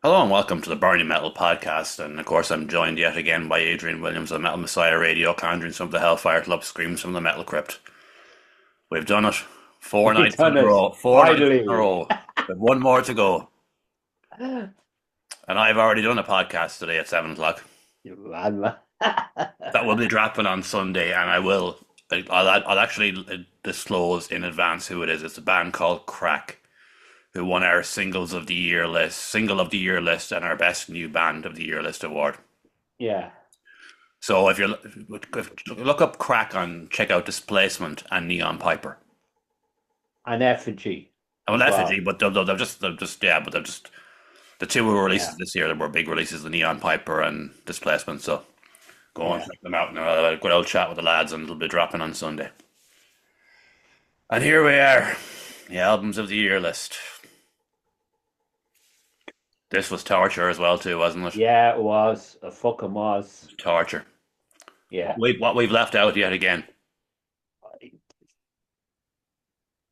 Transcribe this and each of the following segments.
Hello and welcome to the Burning Metal podcast. And of course, I'm joined yet again by Adrian Williams of Metal Messiah Radio, conjuring some of the Hellfire Club screams from the Metal Crypt. We've done it four We nights in done a it row, 4 nights in a finally. row. With one more to go. And I've already done a podcast today at 7 o'clock. You man. That will be dropping on Sunday, and I'll actually disclose in advance who it is. It's a band called Crack, who won our single of the year list, and our best new band of the year list award. Yeah, So if you look up Crack on, check out Displacement and Neon Piper. an effigy Well, as Effigy, well. but they're just yeah, but they're just the two who were Yeah, releases this year. There were big releases, the Neon Piper and Displacement. So go and yeah. check them out. And I'll have a good old chat with the lads, and it'll be dropping on Sunday. And here we are, the albums of the year list. This was torture as well too, wasn't it? Yeah, it was. It fucking was. Torture. Yeah. What we've left out yet again.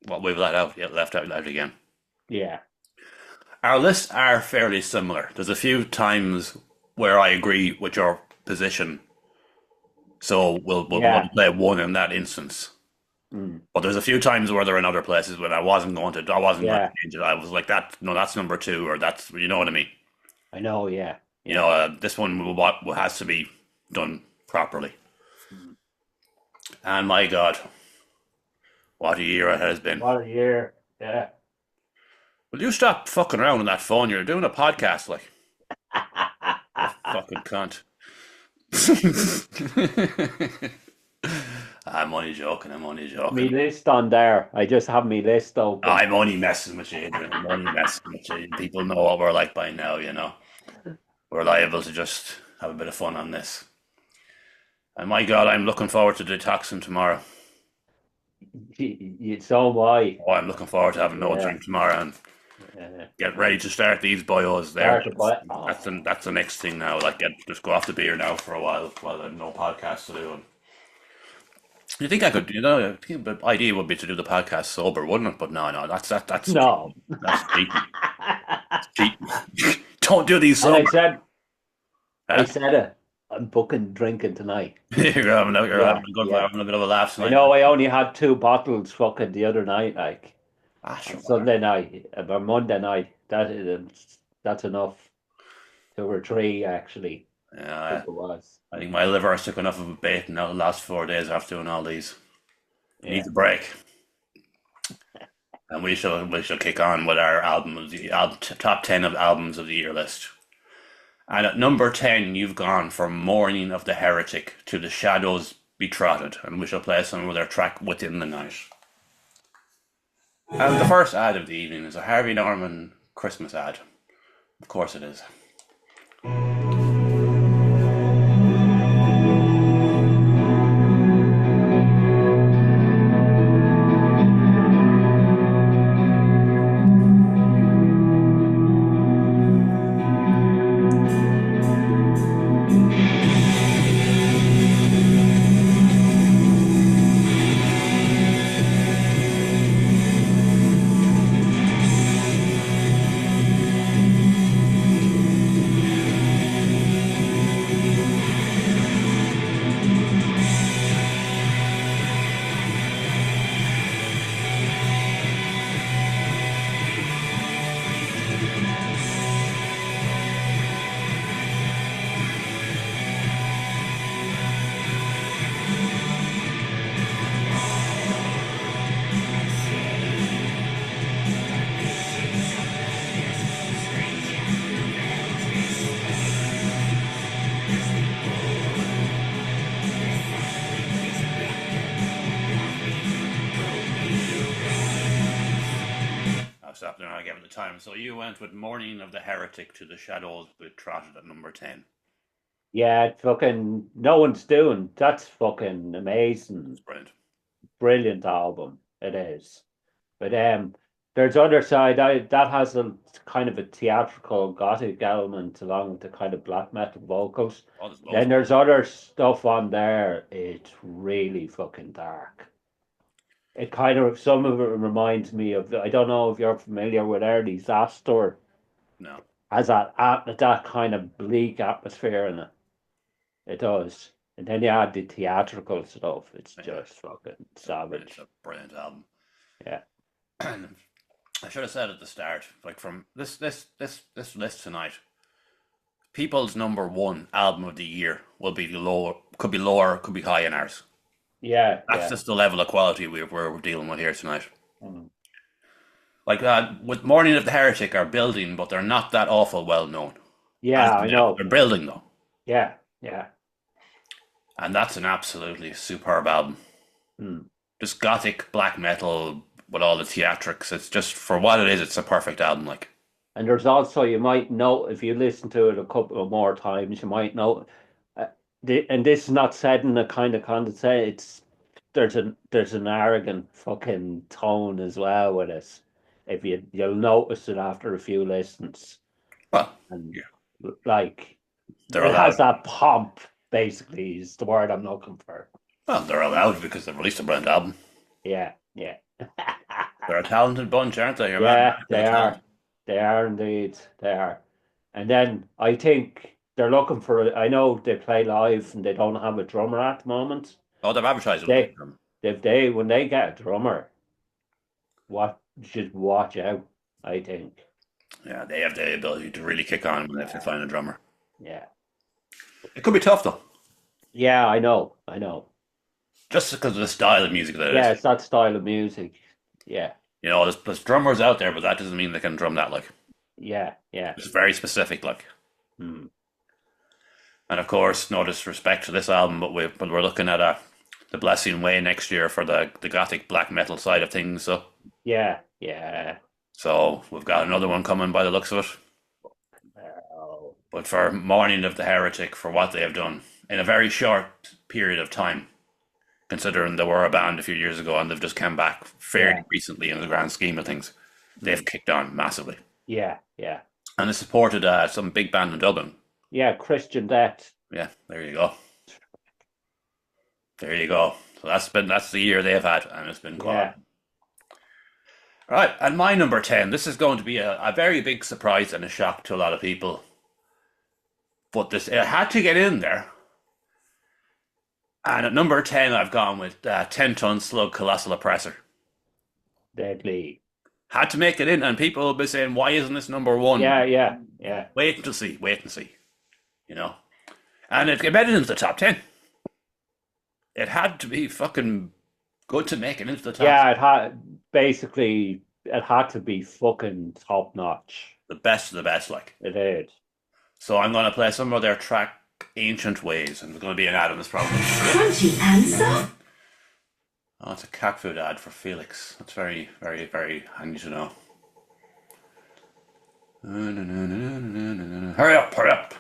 What we've left out again. Yeah. Our lists are fairly similar. There's a few times where I agree with your position, so we'll Yeah. play one in that instance. Mm. But there's a few times where they're in other places when I wasn't going to Yeah. change it. I was like that. No, that's number two, or that's you know what I mean. I know, yeah. Yeah. This one what has to be done properly. Mm. And my God, what a year it has been. What a year. Yeah. Will you stop fucking around on that phone? You're doing a podcast, like you fucking cunt. I'm only joking. I'm only Me joking. list on there. I just have me list open. I'm only messing with you, Adrian. I'm only messing with you. People know what we're like by now, you know. We're liable to just have a bit of fun on this. And my God, I'm looking forward to detoxing tomorrow. So am I. Oh, I'm looking forward to having no Yeah. drink tomorrow and get ready to start these boyos there. Started by. That's the next thing now. Like, just go off the beer now for a while I've no podcast to do. And you think I could, I think the idea would be to do the podcast sober, wouldn't it? But no, No. that's cheating. Cheating. Don't do these And sober. I Huh? said it. I'm booking drinking tonight. You're Yeah, yeah. having a bit of a laugh I tonight. know I only had two bottles fucking the other night, like Ah, on sure, whatever. Sunday night, or Monday night. That's enough. Two or three actually. I Yeah, think it was. I think my liver has took enough of a bait now the last 4 days after doing all these. It needs Yeah. a break. And we shall kick on with our top 10 of albums of the year list. And at number 10, you've gone from Mourning of the Heretic to The Shadows Betrothed, and we shall play some of their track Within the Night. And the first ad of the evening is a Harvey Norman Christmas ad. Of course it is. I'll stop there and I'll give it the time. So you went with Mourning of the Heretic to The Shadows Betrothed at number 10. Yeah, it's fucking no one's doing. That's fucking amazing. It's brilliant. Brilliant album. It is. But there's other side that has a kind of a theatrical gothic element along with the kind of black metal vocals. Oh, there's loads Then of there's other stuff on there. It's really fucking dark. It kind of some of it reminds me of I don't know if you're familiar with Early Disaster. no. has that kind of bleak atmosphere in it. It does. And then you add the theatrical stuff. It's Yeah, just fucking it's savage. a brilliant album. Yeah. And I should have said at the start, like from this list tonight, people's number one album of the year will be lower, could be high in ours. Yeah, That's yeah. just the level of quality we're dealing with here tonight. Mm. Like with Morning of the Heretic are building, but they're not that awful well known. As Yeah, in I know. they're building though, Yeah, yeah. and that's an absolutely superb album. Mm. Just gothic black metal with all the theatrics. It's just for what it is. It's a perfect album. Like, And there's also, you might know, if you listen to it a couple of more times, you might know, uh, and this is not said in a kind of condescending, it's, there's an arrogant fucking tone as well with it. If you'll notice it after a few listens. well, And yeah, like, they're it has allowed. that pomp, basically, is the word I'm looking for. Well, they're allowed because they've released a brilliant album. Yeah, yeah. They're a talented bunch, aren't they? Your man, Yeah, bit they of talent. are. They are indeed. They are. And then I think they're looking for, I know they play live and they don't have a drummer at the moment. Oh, they've advertised it. They, when they get a drummer, what should watch out, I think. Yeah, they have the ability to really kick on when they find a drummer. Yeah. It could be tough though, Yeah, I know. I know. just because of the style of music that it Yeah, is. it's that style of music. Yeah. You know, there's drummers out there, but that doesn't mean they can drum that. Like, Yeah, yeah. it's very specific. Like, Mm. and of course, no disrespect to this album, but we're looking at the Blessing Way next year for the gothic black metal side of things. Yeah, yeah. So we've got another one coming by the looks of it. Oh, But for Morning of the Heretic, for what they have done in a very short period of time, considering they were a band a few years ago and they've just come back yeah. fairly recently in the grand scheme of things, they've Mm. kicked on massively. Yeah, yeah. And they supported some big band in Dublin. Yeah, Christian Death. Yeah, there you go. There you go. So that's the year they've had, and it's been quality. Yeah. Right, and my number 10, this is going to be a very big surprise and a shock to a lot of people. But it had to get in there. And at number 10, I've gone with 10 Ton Slug Colossal Oppressor. Deadly. Had to make it in, and people will be saying, why isn't this number one? Yeah, yeah, yeah. Wait until see, wait and see. You know? And it made it into the top 10. It had to be fucking good to make it into the top 10. Yeah, it had to be fucking top notch. The best of the best, like. It did. So I'm going to play some of their track Ancient Ways, and there's going to be an ad on this probably. Crunchy and soft. Oh, it's a cat food ad for Felix. That's very, very, very handy to know. Hurry up, hurry up.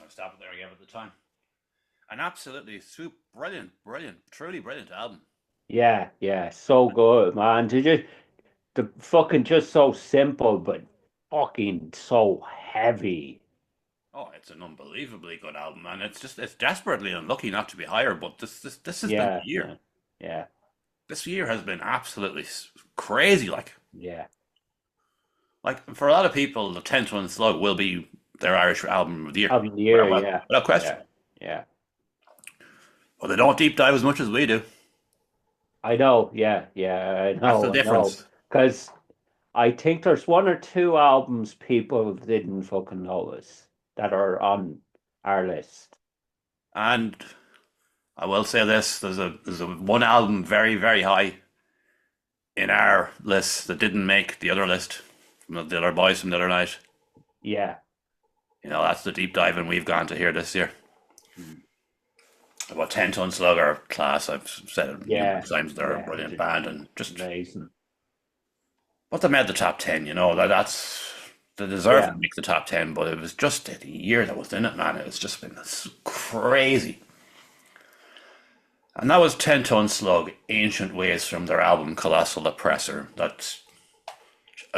I'll stop it there again at the time. An absolutely super brilliant, brilliant, truly brilliant album. Yeah, yeah. So good, man. The fucking just so simple, but fucking so heavy. Oh, it's an unbelievably good album, and it's desperately unlucky not to be higher. But this has been Yeah, the year. yeah, yeah, This year has been absolutely crazy. yeah. Like for a lot of people, the 10th one slug will be their Irish album of the year. Of the year, Well, yeah. without question. Yeah. Well, they don't deep dive as much as we do. I know, yeah, I That's the know, difference. because I think there's one or two albums people didn't fucking notice that are on our list. And I will say this: there's a one album very very high in our list that didn't make the other list from the other boys from the other night. Yeah. That's the deep diving we've gone to here this year. Mm. About 10 Ton Slugger class. I've said it Yeah. numerous times. They're a Yeah. brilliant band, and just Amazing. but they made the top 10. That's they deserve Yeah. to make the top 10. But it was just the year that was in it, man. It's just been crazy. And that was 10 Ton Slug, Ancient Ways from their album Colossal Oppressor. That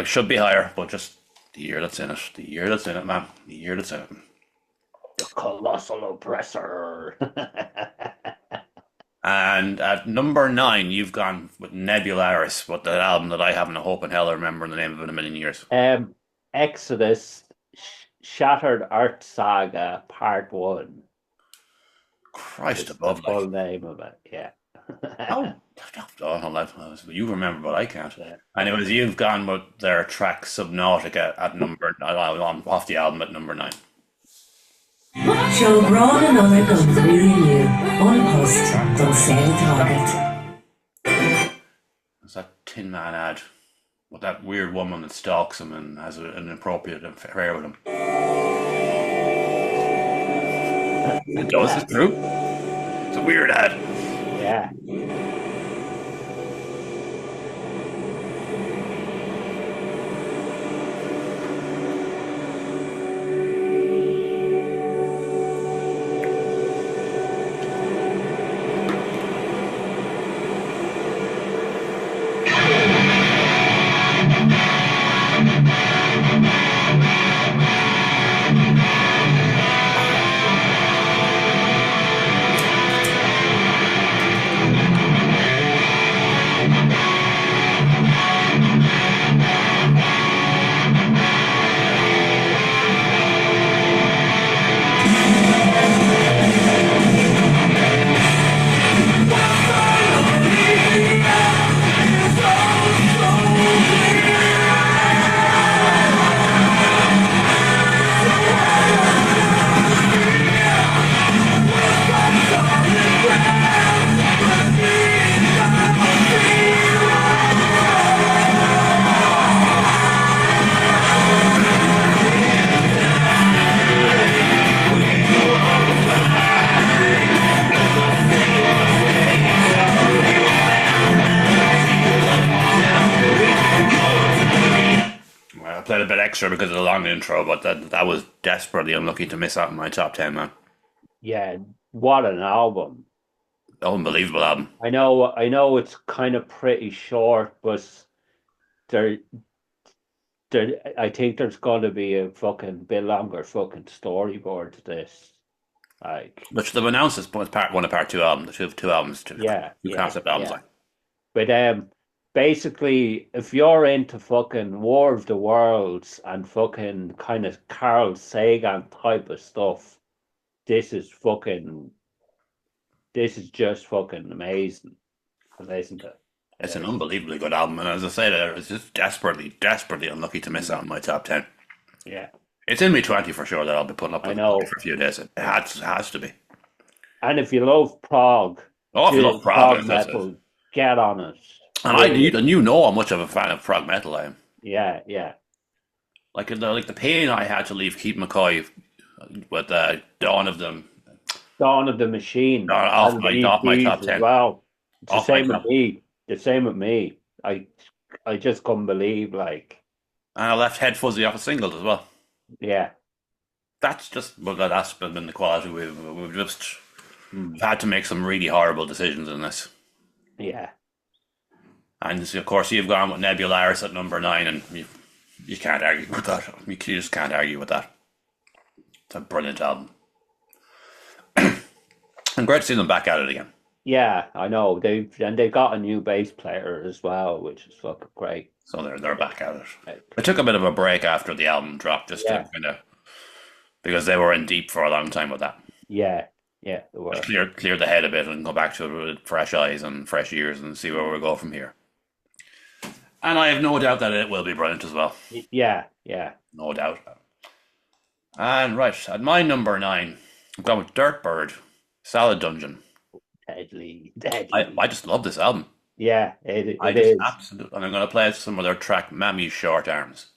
should be higher, but just the year that's in it. The year that's in it, man. The year that's in it. The Colossal Oppressor. And at number 9, you've gone with Nebularis, but that album that I haven't a hope in hell remembering the name of in a million years. Exodus, Shattered Earth Saga, Part 1. Christ It's above, the full like. name of it, yeah. Oh, you remember, but I can't. Yeah. Anyways, you've gone with their track Subnautica at off the album at number 9. Show Braun and other guns really new. Unpost. Don't say the target. It's that Tin Man ad with that weird woman that stalks him and has an inappropriate affair with him. It does, it's true. It's a weird ad. Yeah. I played a bit extra because of the long intro, but that was desperately unlucky to miss out on my top 10, man. Yeah. What an album. Unbelievable album. I know it's kind of pretty short, but there I think there's gonna be a fucking bit longer fucking storyboard to this. Like, Which they've announced as part 1 and part 2 album, the two albums, two concept albums. yeah. Like. But basically, if you're into fucking War of the Worlds and fucking kind of Carl Sagan type of stuff, this is just fucking amazing to listen to. It's an unbelievably good album, and as I say, it's just desperately, desperately unlucky to miss out on my top 10. Yeah. It's in my 20 for sure that I'll be putting up I with know. for a few days. It has to be. And if you love prog, Oh, if you love prog metal, get on it. and you know how much of a fan of prog metal I am. Yeah. Like the pain I had to leave Keith McCoy with Dawn of the Machine. off my top as 10. well. It's the Off my same with top. me. The same with me. I just couldn't believe, like, And I left Head Fuzzy off a single as well. yeah. That's been the quality we've just had to make some really horrible decisions in this. Yeah. And of course, you've gone with Nebularis at number 9, and you can't argue with that. You just can't argue with that. It's a brilliant album. And great to see them back at it again. Yeah, I know. They got a new bass player as well, which is fucking great. So they're back at it. Like, I took a bit of a break after the album dropped, just Yeah. to kind of because they were in deep for a long time with that. Yeah, yeah, they Just were. clear the head a bit and go back to it with fresh eyes and fresh ears and see where we go from here. And I have no doubt that it will be brilliant as well. Yeah, yeah. No doubt. And right, at my number 9, I'm going with Dirtbird, Salad Dungeon. Deadly, I, deadly. I just love this album. Yeah, I it just is. absolutely, and I'm going to play some of their track, Mammy's Short Arms.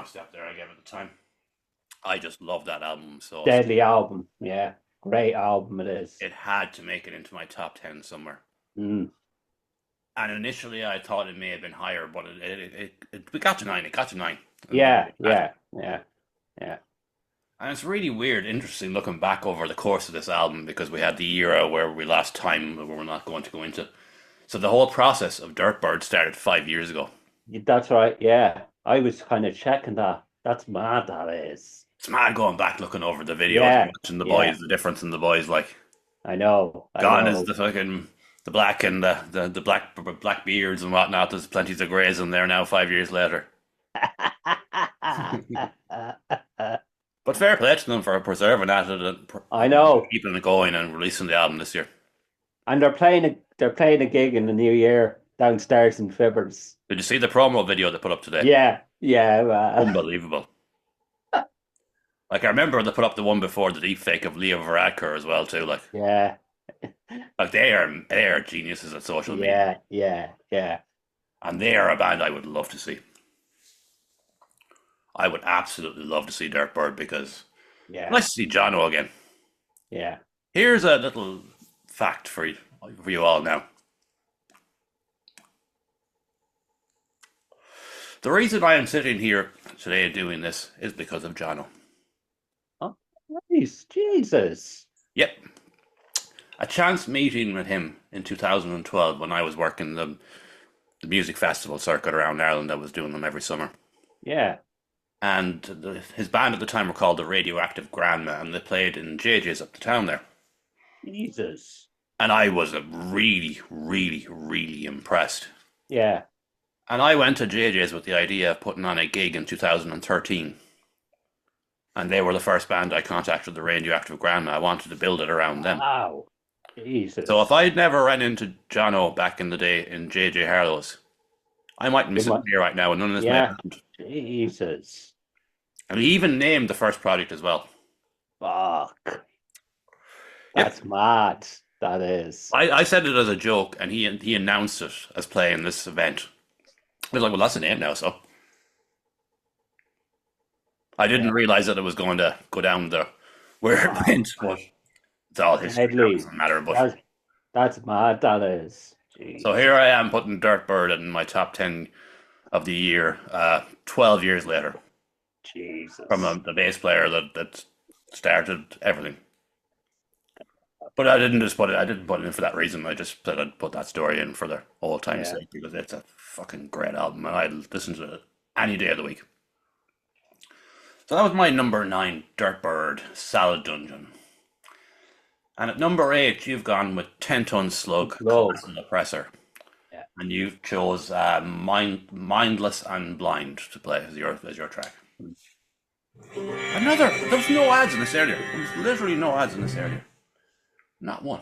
Step there, I gave it the time. I just love that album so Deadly album. Yeah, great album it is. it had to make it into my top 10 somewhere. Mm. And initially, I thought it may have been higher, but we got to 9. It got to 9. Yeah, yeah, yeah, yeah. And it's really weird, interesting looking back over the course of this album because we had the era where we lost time, where we're not going to go into. So the whole process of Dirtbird started 5 years ago. That's right. Yeah, I was kind of checking that. That's mad. That is. It's mad going back looking over the videos Yeah, and watching the yeah. boys, the difference in the boys. Like, I know. I gone know. is the fucking the black and the black beards and whatnot. There's plenty of greys in there now. 5 years later, but fair play to them for preserving that and I know. keeping it going and releasing the album this year. And they're playing a gig in the new year downstairs in Fibbers. Did you see the promo video they put up today? Yeah, yeah. Unbelievable. Like I remember they put up the one before the deep fake of Leo Varadkar as well too. Yeah, Like they are geniuses at social media, yeah. and they are a band I would love to see. I would absolutely love to see Dirtbird because Yeah, nice to see Jono again. yeah. Here's a little fact for you all now. The reason I am sitting here today doing this is because of Jono. Oh, nice. Jesus. Yep. A chance meeting with him in 2012 when I was working the music festival circuit around Ireland. I was doing them every summer. Yeah. And his band at the time were called the Radioactive Grandma, and they played in JJ's up the town there. Jesus. And I was really, really, really impressed. Yeah. And I went to JJ's with the idea of putting on a gig in 2013. And they were the first band I contacted, the Radioactive Grandma. I wanted to build it around them. Wow. Jesus. So if I'd never ran into Jono back in the day in JJ Harlow's, I mightn't be sitting here right now and none of this may have happened. Jesus. And he even named the first project as well. Fuck. That's mad. That is. I said it as a joke, and he announced it as playing this event. I was like, well, that's a name now, so. I didn't realize that it was going to go down where it went, but it's all history. Deadly. It doesn't matter, but. That's mad. That is. Jeez. So here I am putting Dirtbird in my top 10 of the year, 12 years later, Jesus. from the bass player that started everything. But I didn't put it in for that reason. I just said I'd put that story in for the old time's sake because it's a fucking great album and I listen to it any day of the week. So that was my number 9, Dirtbird Salad Dungeon. And at number 8, you've gone with 10 Ton Slug, Colossal Oppressor. Yeah. And you've chose Mindless and Blind to play as your track. There was no ads in this area. There was literally no ads in this area. Not one.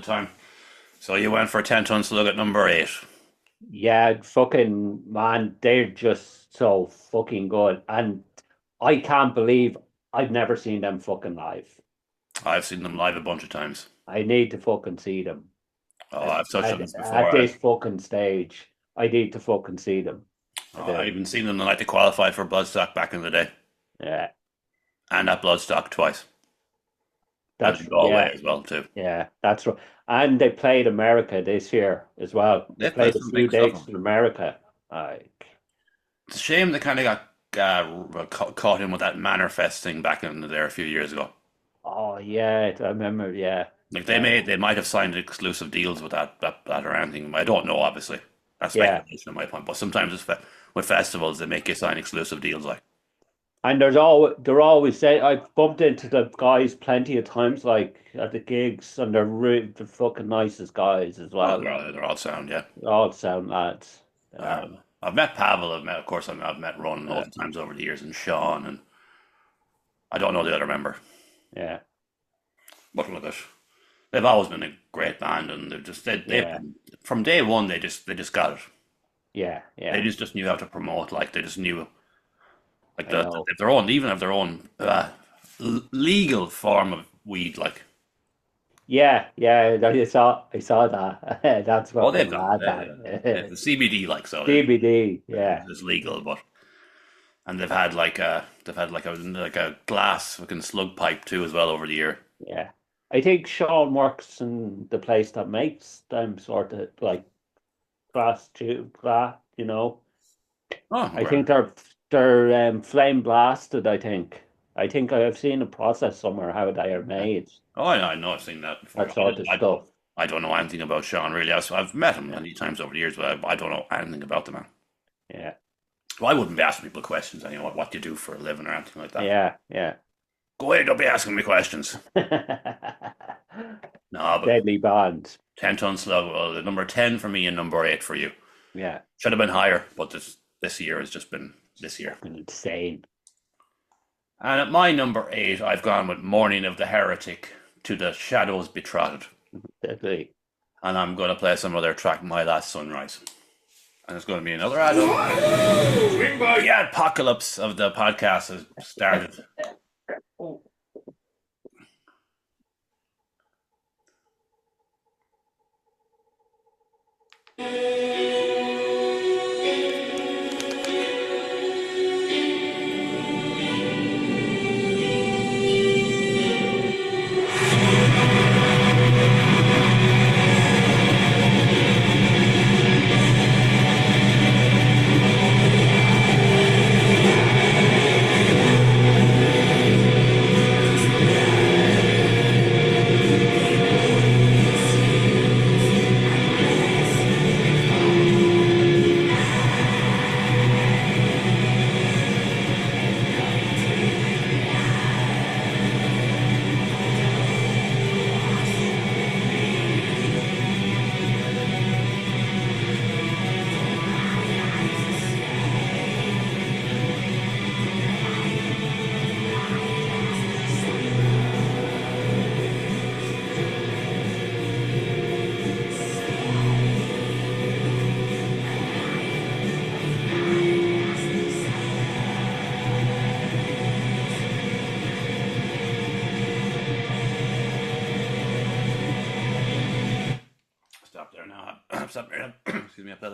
Time. So you went for 10 Ton Slug at number 8. Yeah, fucking man, they're just so fucking good. And I can't believe I've never seen them fucking live. I've seen them live a bunch of times. I need to fucking see them. Oh, I've touched on this before. At this fucking stage, I need to fucking see them. I've even seen them the night they qualified for Bloodstock back in the day. Yeah. And at Bloodstock twice. That's Galway as well too. Yeah, that's right. And they played America this year as well. They played a few dates in America. It's a shame they kind of got caught in with that Mannerfest thing back in there a few years ago. Oh yeah, I remember. Yeah, like they might have signed exclusive deals with that or anything. I don't know, obviously. That's speculation on my point. But sometimes with festivals, they make you sign exclusive deals, like. And they're always say I've bumped into the guys plenty of times, like at the gigs, and they're the fucking nicest guys as well. They're all sound, yeah. They're all sound lads. I've met Pavel. I've met Ron lots of times over the years, and Sean, and I don't know the other member. Yeah, but look at, they've always been a great band, and from day one they just got it. Yeah. They just knew how to promote. Like they just knew. Like their own legal form of weed, like. Yeah, I saw that. That's what they've got the CBD, like so. CBD, yeah, it's legal, and they've had like a glass fucking slug pipe too as well over the year. Yeah, I think Sean works in the place that makes them sort of like glass, you know. Oh, I think they're flame blasted. I think I've seen a process somewhere how they are made. Oh, I know. I've seen that before. That sort of stuff. I don't know anything about Sean really. I've met him many times over the years, but I don't know anything about the man. Yeah. Well, I wouldn't be asking people questions. Anyway, what do you do for a living or anything like that. Yeah. Go away! Don't be asking me questions. No, but Deadly band. 10 Ton Slug. Well, the number 10 for me and number 8 for you. Yeah. Should have been higher, but this year has just been this year. Insane. And at my number 8, I've gone with Morning of the Heretic to the Shadows Betrothed. Deadly. And I'm going to play some of their track, My Last Sunrise. And it's going to be another ad. The apocalypse of the podcast has started.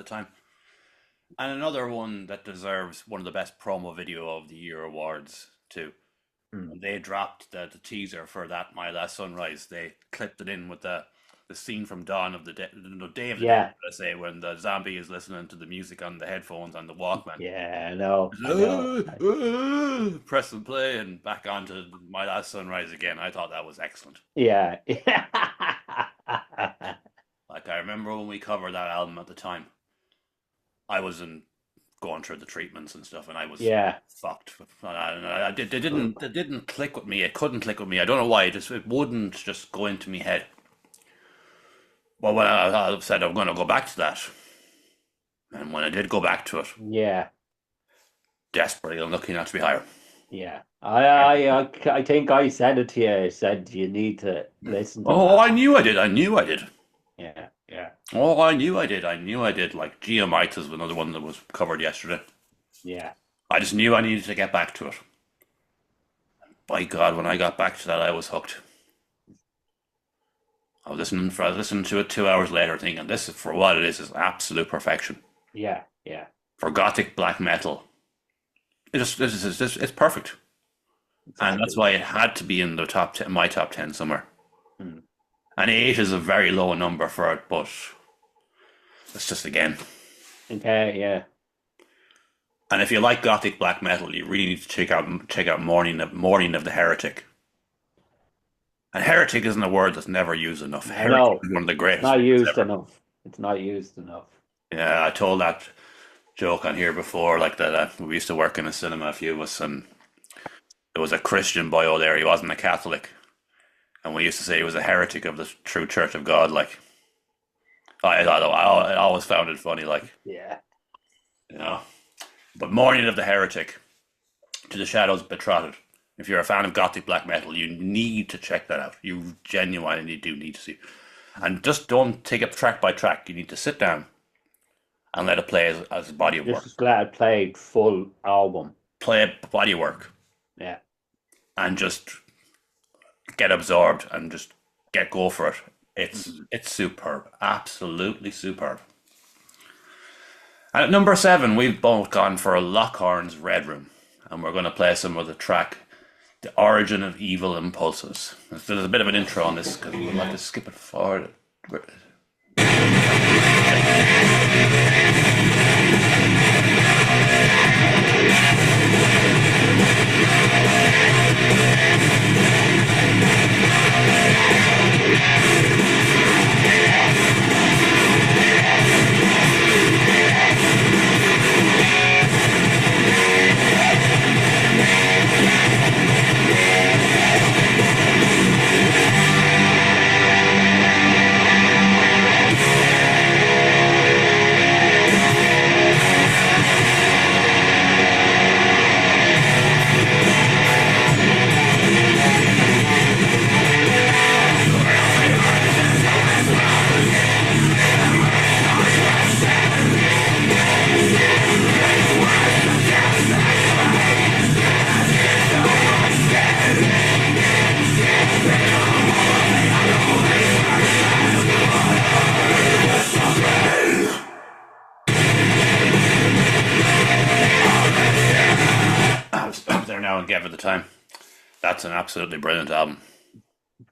the time. And another one that deserves one of the best promo video of the year awards too. When they dropped the teaser for that My Last Sunrise, they clipped it in with the scene from Dawn of the Day, Day of the Yeah. Dead, let's say, when the zombie is listening to the music on the headphones on the Walkman. Yeah, I know. Press and play and back onto My Last Sunrise again. I thought that was excellent. Yeah. Like, I remember when we covered that album at the time, I was going through the treatments and stuff, and I was fucked. It didn't click with me. It couldn't click with me. I don't know why. It wouldn't just go into my head. Well, when I said I'm going to go back to that, and when I did go back to it, Yeah. desperately looking not to be higher. Yeah. I think I said it to you. I said you need to listen to Oh, that. I knew I did. Yeah. Oh, I knew I did. Like Geomites was another one that was covered yesterday. Yeah. I just knew I needed to get back to it. By God, when I got back to that, I was hooked. I was listening to it 2 hours later, thinking this is, for what it is absolute perfection. Yeah. For gothic black metal, it's perfect, and that's why it had to be in the top 10, my top 10 somewhere. And 8 is a very low number for it, but it's just again. Okay. Yeah. And if you like gothic black metal, you really need to check out Mourning of the Heretic. And heretic isn't a word that's never used enough. Heretic is one of the greatest. Not used enough. It's not used enough. Yeah, I told that joke on here before, like that we used to work in a cinema, a few of us, and there was a Christian boy there. He wasn't a Catholic, and we used to say he was a heretic of the true Church of God. Like, I always found it funny, like, Yeah. you know. But Mourning of the Heretic, To the Shadows Betrothed. If you're a fan of gothic black metal, you need to check that out. You genuinely do need to see. And just don't take it track by track. You need to sit down and let it play as a body of work. Just glad I played full album. Play a body of work. Yeah. And just get absorbed and just go for it. It's superb. Absolutely superb. And at number 7, we've both gone for Lockhorn's Red Room. And we're going to play some of the track The Origin of Evil Impulses. There's a bit of an intro on this because we would like to skip it forward. At the time. That's an absolutely brilliant album.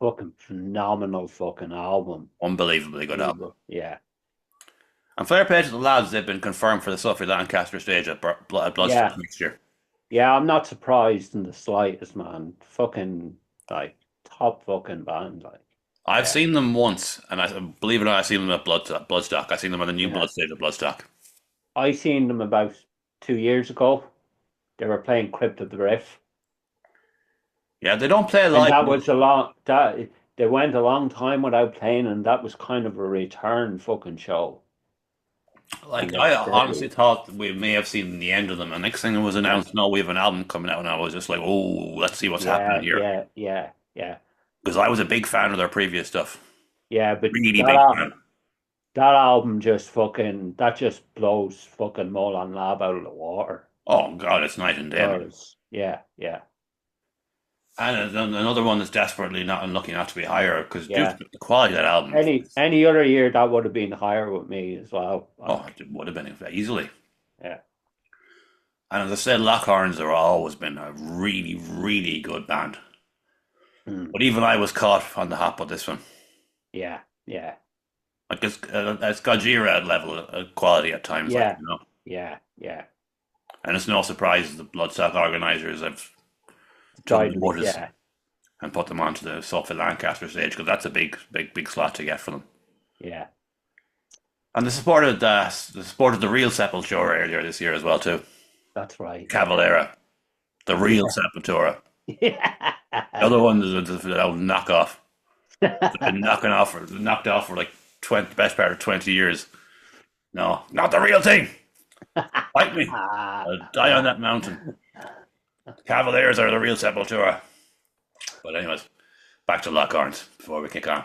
Fucking phenomenal fucking album. Unbelievably good album. Yeah. And fair play to the lads, they've been confirmed for the Sophie Lancaster stage at Bloodstock next year. Yeah, I'm not surprised in the slightest, man. Fucking, like, top fucking band, like. I've seen them once, and I believe it or not, I've seen them at Bloodstock. I've seen them on the new Blood stage at Bloodstock. I seen them about 2 years ago. They were playing Crypt of the Riff. Yeah, they don't play live. And they went a long time without playing, and that was kind of a return fucking show. Like, I honestly thought we may have seen the end of them, and next thing it was announced, no, we have an album coming out, and I was just like, oh, let's see what's happening here. Yeah. Because I was a big fan of their previous stuff. Yeah, but really big fan. That album just blows fucking Molan Lab out of the water. Oh God, it's night and day. Yeah. And another one that's desperately not unlucky not to be higher because Yeah. the quality of that album. Any other year that would have been higher with me as well. Oh, it would have been easily. Yeah. And as I said, Lockhorns have always been a really, really good band. Mm. But even I was caught on the hop with this one. Yeah. Yeah. Like it's Gojira level of quality at times. Yeah. Like, you know. Yeah. Yeah. And it's no surprise the Bloodstock organisers have Tried taken notice yeah. and put them onto the Sophie Lancaster stage because that's a big, big, big slot to get for them. Yeah. And they supported the real Sepultura earlier this year as well too. That's right. Cavalera, the real Sepultura. Yeah. The other one is a knockoff. They've been knocked off for like best part of 20 years. No, not the real thing. Fight me. I'll die on that mountain. Cavaliers are the real Sepultura. But anyways, back to Lockhorns before we kick on.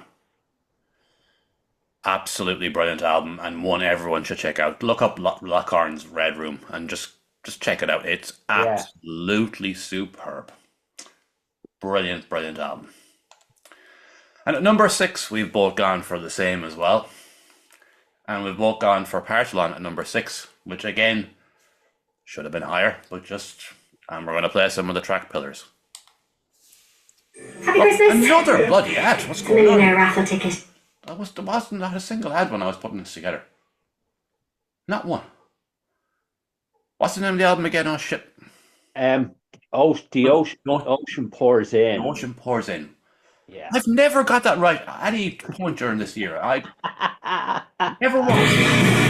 Absolutely brilliant album and one everyone should check out. Look up Lockhorns Red Room and just check it out. It's absolutely superb. Brilliant, brilliant album. And at number 6, we've both gone for the same as well. And we've both gone for Partholon at number 6, which again should have been higher, but and we're going to play some of the track pillars. Happy Christmas. Another bloody ad. What's going Millionaire on? raffle ticket. There wasn't not a single ad when I was putting this together. Not one. What's the name of the album again? Oh shit. The ocean pours in. The Ocean Pours In. Yeah. I've never got that right at any point during this year. I never once.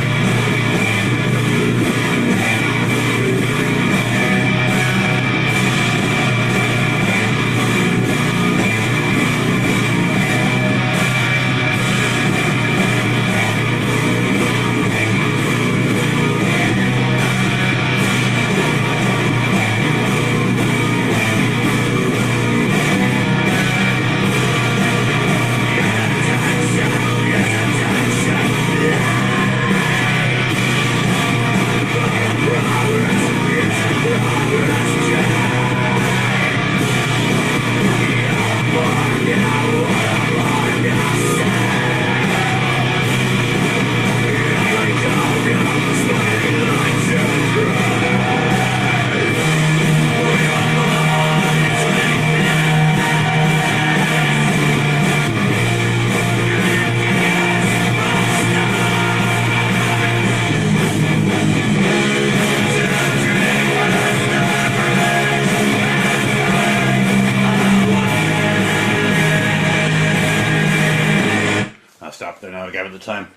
I'll stop there now. I gave it the time.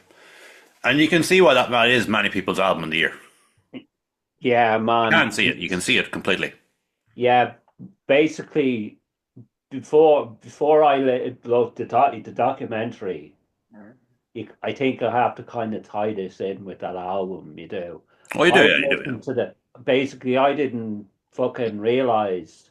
And you can see why that is many people's album of the year. Yeah, man. You can see it. You can see it completely. Yeah, basically, before I looked the documentary, I think I have to kind of tie this in with that album. You do. Oh, you do, yeah, you do. Yeah. Basically, I didn't fucking realize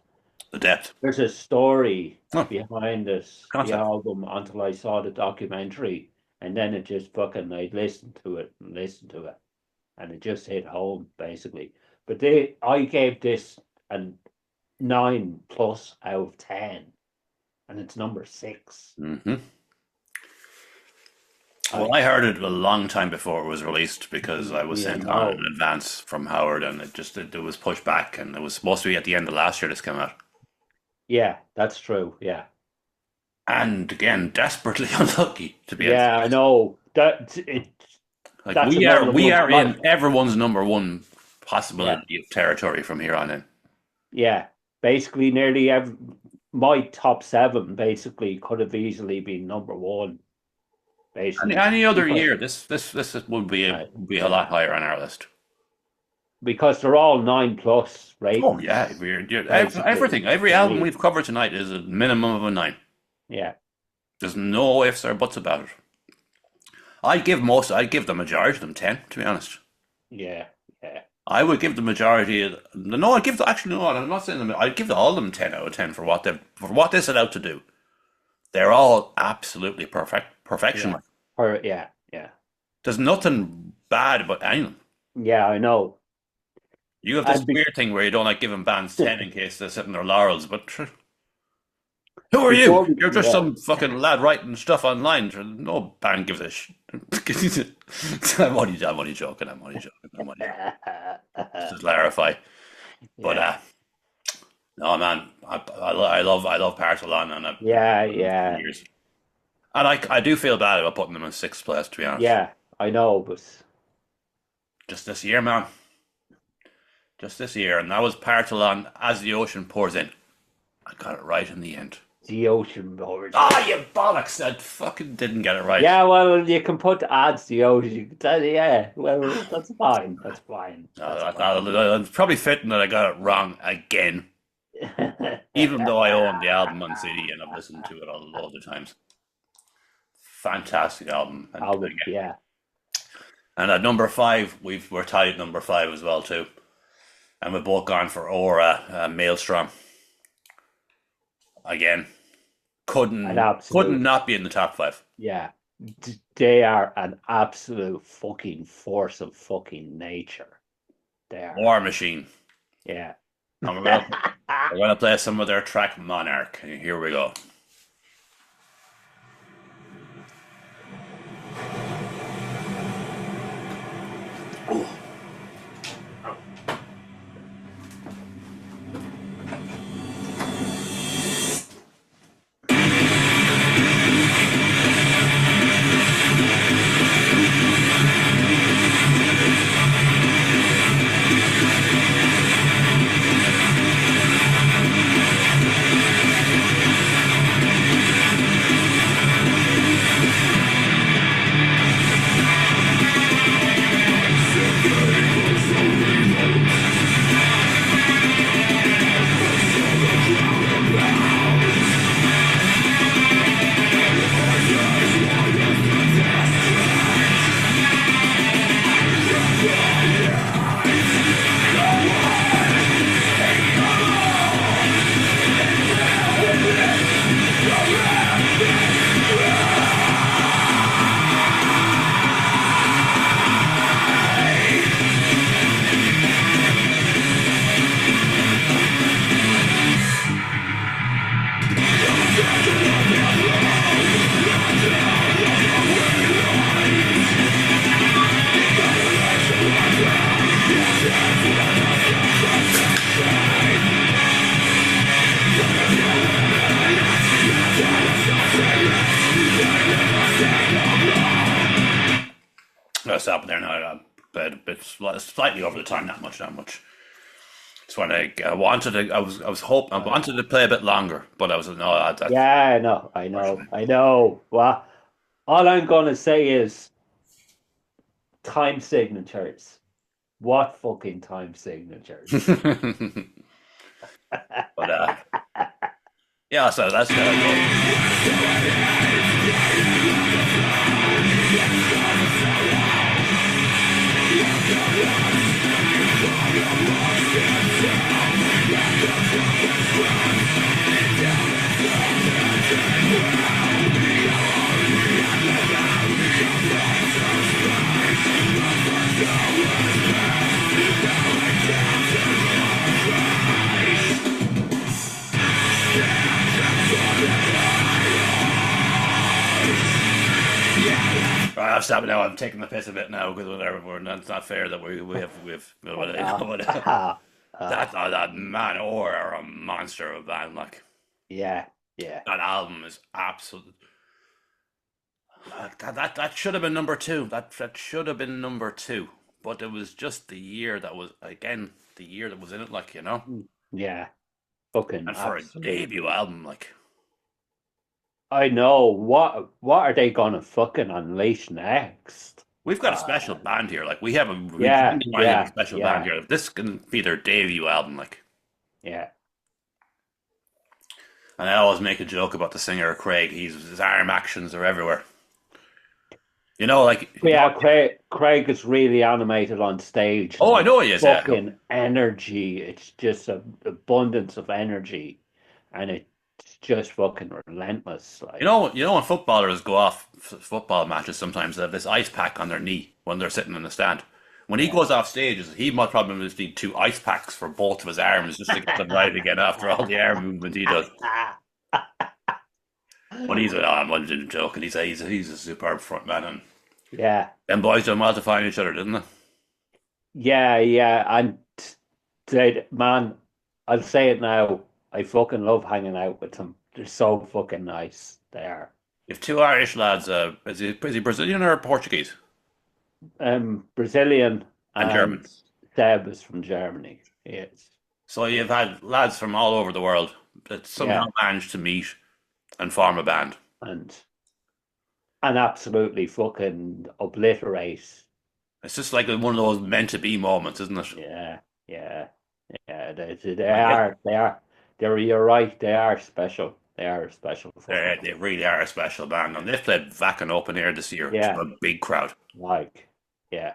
The depth. there's a story Oh. behind this the album until I saw the documentary, and then it just fucking I listened to it, and it just hit home basically. But I gave this a 9+ out of 10, and it's number 6. Mm-hmm. Well, I heard it a long time before it was released because I was sent on in advance from Howard, and it was pushed back, and it was supposed to be at the end of last year this came out. Yeah, that's true. Yeah. And again, desperately unlucky to be. Yeah, I know that it. Like that's we are another in everyone's number one possibility of territory from here on in. Yeah, basically, nearly my top 7 basically could have easily been number 1. Basically, Any other year, this would be a lot higher on our list. because they're all 9+ ratings. Oh yeah, everything, every album we've covered tonight is a minimum of a 9. Yeah. There's no ifs or buts about it. I'd give the majority of them 10, to be honest. Yeah. I would give the majority of I'm not saying them. I'd give all of them 10 out of 10 for what they set out to do. They're all absolutely perfection. Yeah. There's nothing bad about any of them. Yeah, I know. You have this weird thing where you don't like giving bands 10 in case they're sitting their laurels, but Who are Before you? we, You're just yeah, some fucking lad writing stuff online. No band gives a shit. I'm only joking. I'm only joking. I'm only joking. Just to clarify. But yeah, no, man, I love Barcelona, and I've been yeah, for yeah, years. And I do feel bad about putting them in sixth place, to be honest. yeah. I know, but Just this year, man. Just this year, and that was Barcelona as the ocean pours in. I got it right in the end. the ocean over. Ah, you bollocks! I fucking didn't get it right. Yeah, well, you can put adds the ocean. You can tell, yeah, well, that's fine. That's fine. That's It's probably fitting that I got it wrong again, fine. even though I own the album on CD and I've listened to it a load of times. Fantastic album, and Album, again, yeah. and at number five, we're tied at number five as well too, and we've both gone for Aura, Maelstrom. Again, An couldn't absolute, not be in the top five. yeah. They are an absolute fucking force of fucking nature. They are, War Machine. yeah. And we're gonna play some of their track Monarch. Here we go. I'll stop there now. A bit slightly over the time, not much. Just want to. I wanted to play a bit longer, but I was no. Yeah, I know. Well, all I'm gonna say is time signatures. What fucking time signatures? but yeah. So that's Right, I'll stop it now. I'm taking the piss a bit now because it's not fair that we have that man or a monster of a band. Like Yeah, yeah. that album is absolute. That should have been number two. That should have been number two. But it was just the year that was again the year that was in it. Like Yeah. Fucking and for a absolutely. debut album, like I know. What are they gonna fucking unleash next? we've got a special band here. Like we have Yeah, we have a yeah, special yeah, band here. This can be their debut album. Like. yeah. And I always make a joke about the singer Craig. His arm actions are everywhere. Like Yeah, Craig is really animated on stage. oh, I know he is. Yeah, Fucking energy. It's just an abundance of energy, and it's just fucking relentless. Like, when footballers go off football matches, sometimes they have this ice pack on their knee when they're sitting in the stand. When he goes off stage, he might probably just need 2 ice packs for both of his arms just to get them right again after all the arm movement he does. But I'm only joking. He's a superb frontman, and Yeah, them boys done well to find each other, didn't they? yeah, and man, I'll say it now. I fucking love hanging out with them. They're so fucking nice. They are. You've two Irish lads. Is he Brazilian or Portuguese? Brazilian And German. and Seb is from Germany. He is. So you've had lads from all over the world that somehow Yeah, managed to meet and form a band. and absolutely fucking obliterate. It's just like one of those meant to be moments, isn't it? Yeah, yeah, yeah. I guess You're right. They are special. They are a special fucking they really are a special band, and they've played Vacan open here this year to yeah, a big crowd. like yeah.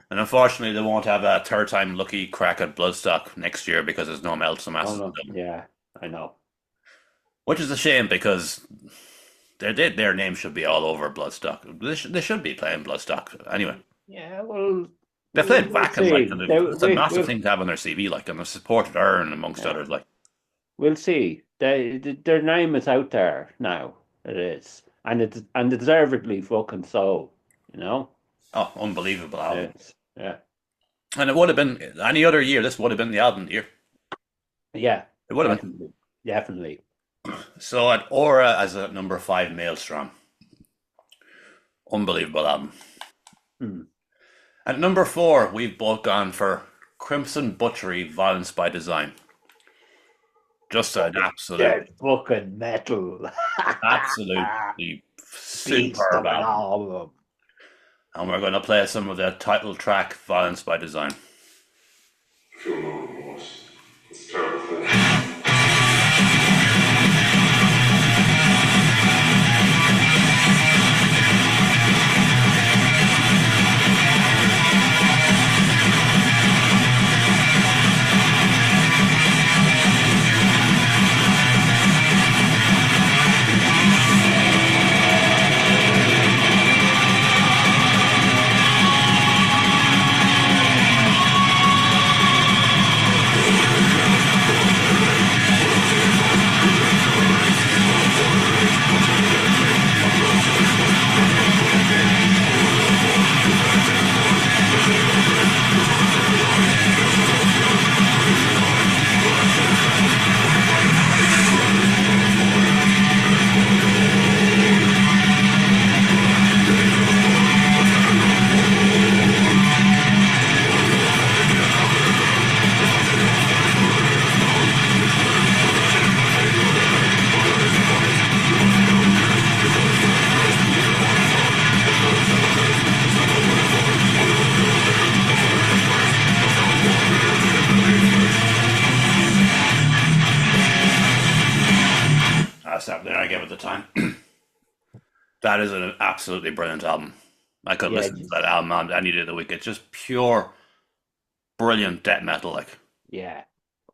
And unfortunately, they won't have a third time lucky crack at Bloodstock next year because there's no Meltzer Oh Mass, no, yeah, I know. which is a shame because their name should be all over Bloodstock. They should be playing Bloodstock anyway. Yeah, well, They played we'll Vacan like, see. and it's a massive thing to have on their CV, like, and they've supported Earn amongst Yeah, others, like. we'll see. Their name is out there now. It is, and deservedly fucking so. You know, Oh, unbelievable album. it's yeah, And it would have been any other year, this would have been the album of the year. yeah, It would have been. definitely, definitely. So at Aura as a number 5 Maelstrom. Unbelievable album. Hmm. At number 4, we've both gone for Crimson Butchery Violence by Design. Just an Dead fucking metal. absolutely Beats superb them album. album. And we're going to play some of the title track, Violence by Design. I feel no remorse. It's a terrible thing. That's something I gave at the time. That is an absolutely brilliant album. I could Yeah, listen to that album on any day of the week. It's just pure, brilliant death metal. Like, yeah.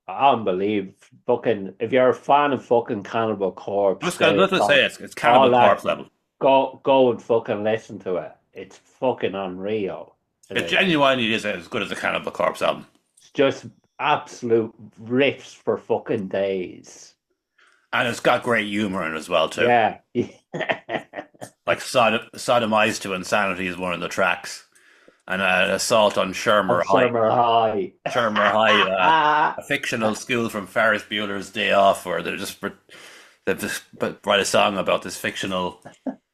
Unbelievable. Fucking, if you're a fan of fucking Cannibal Corpse, let's just say it's Cannibal all that- Corpse level. go and fucking listen to it. It's fucking unreal. It genuinely is as good as a Cannibal Corpse album. It's just absolute riffs for fucking days. And it's got great humor in it as well, too. Yeah. Like Sodomized to Insanity is one of the tracks. And Assault on Shermer High. Summer High. Shermer High, a fictional school from Ferris Bueller's Day Off, where they've just write a song about this fictional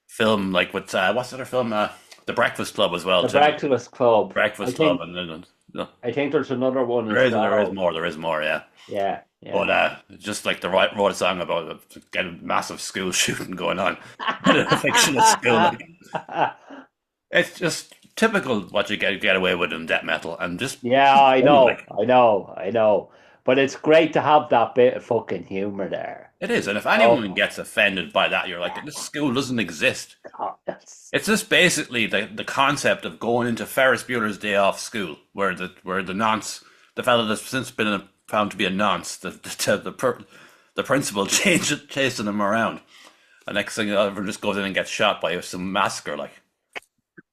film, like with what's the other film? The Breakfast Club as well. The too. Breakfast Club. Breakfast I Club, think, and no, I think there's another one as there is well. there is more, yeah. Yeah. But just like wrote a song about getting massive school shooting going on in a fictional school. Like, it's just typical what you get away with in death metal, and just Yeah, I know, like, I know. But it's great to have that bit of fucking humor there. it is. And if anyone gets offended by that, you're like, this school doesn't exist. God, that's It's just basically the concept of going into Ferris Bueller's Day Off school, where the nonce, the fellow that's since been found to be a nonce, the principal chasing him around. The next thing, everyone just goes in and gets shot by some massacre. Like,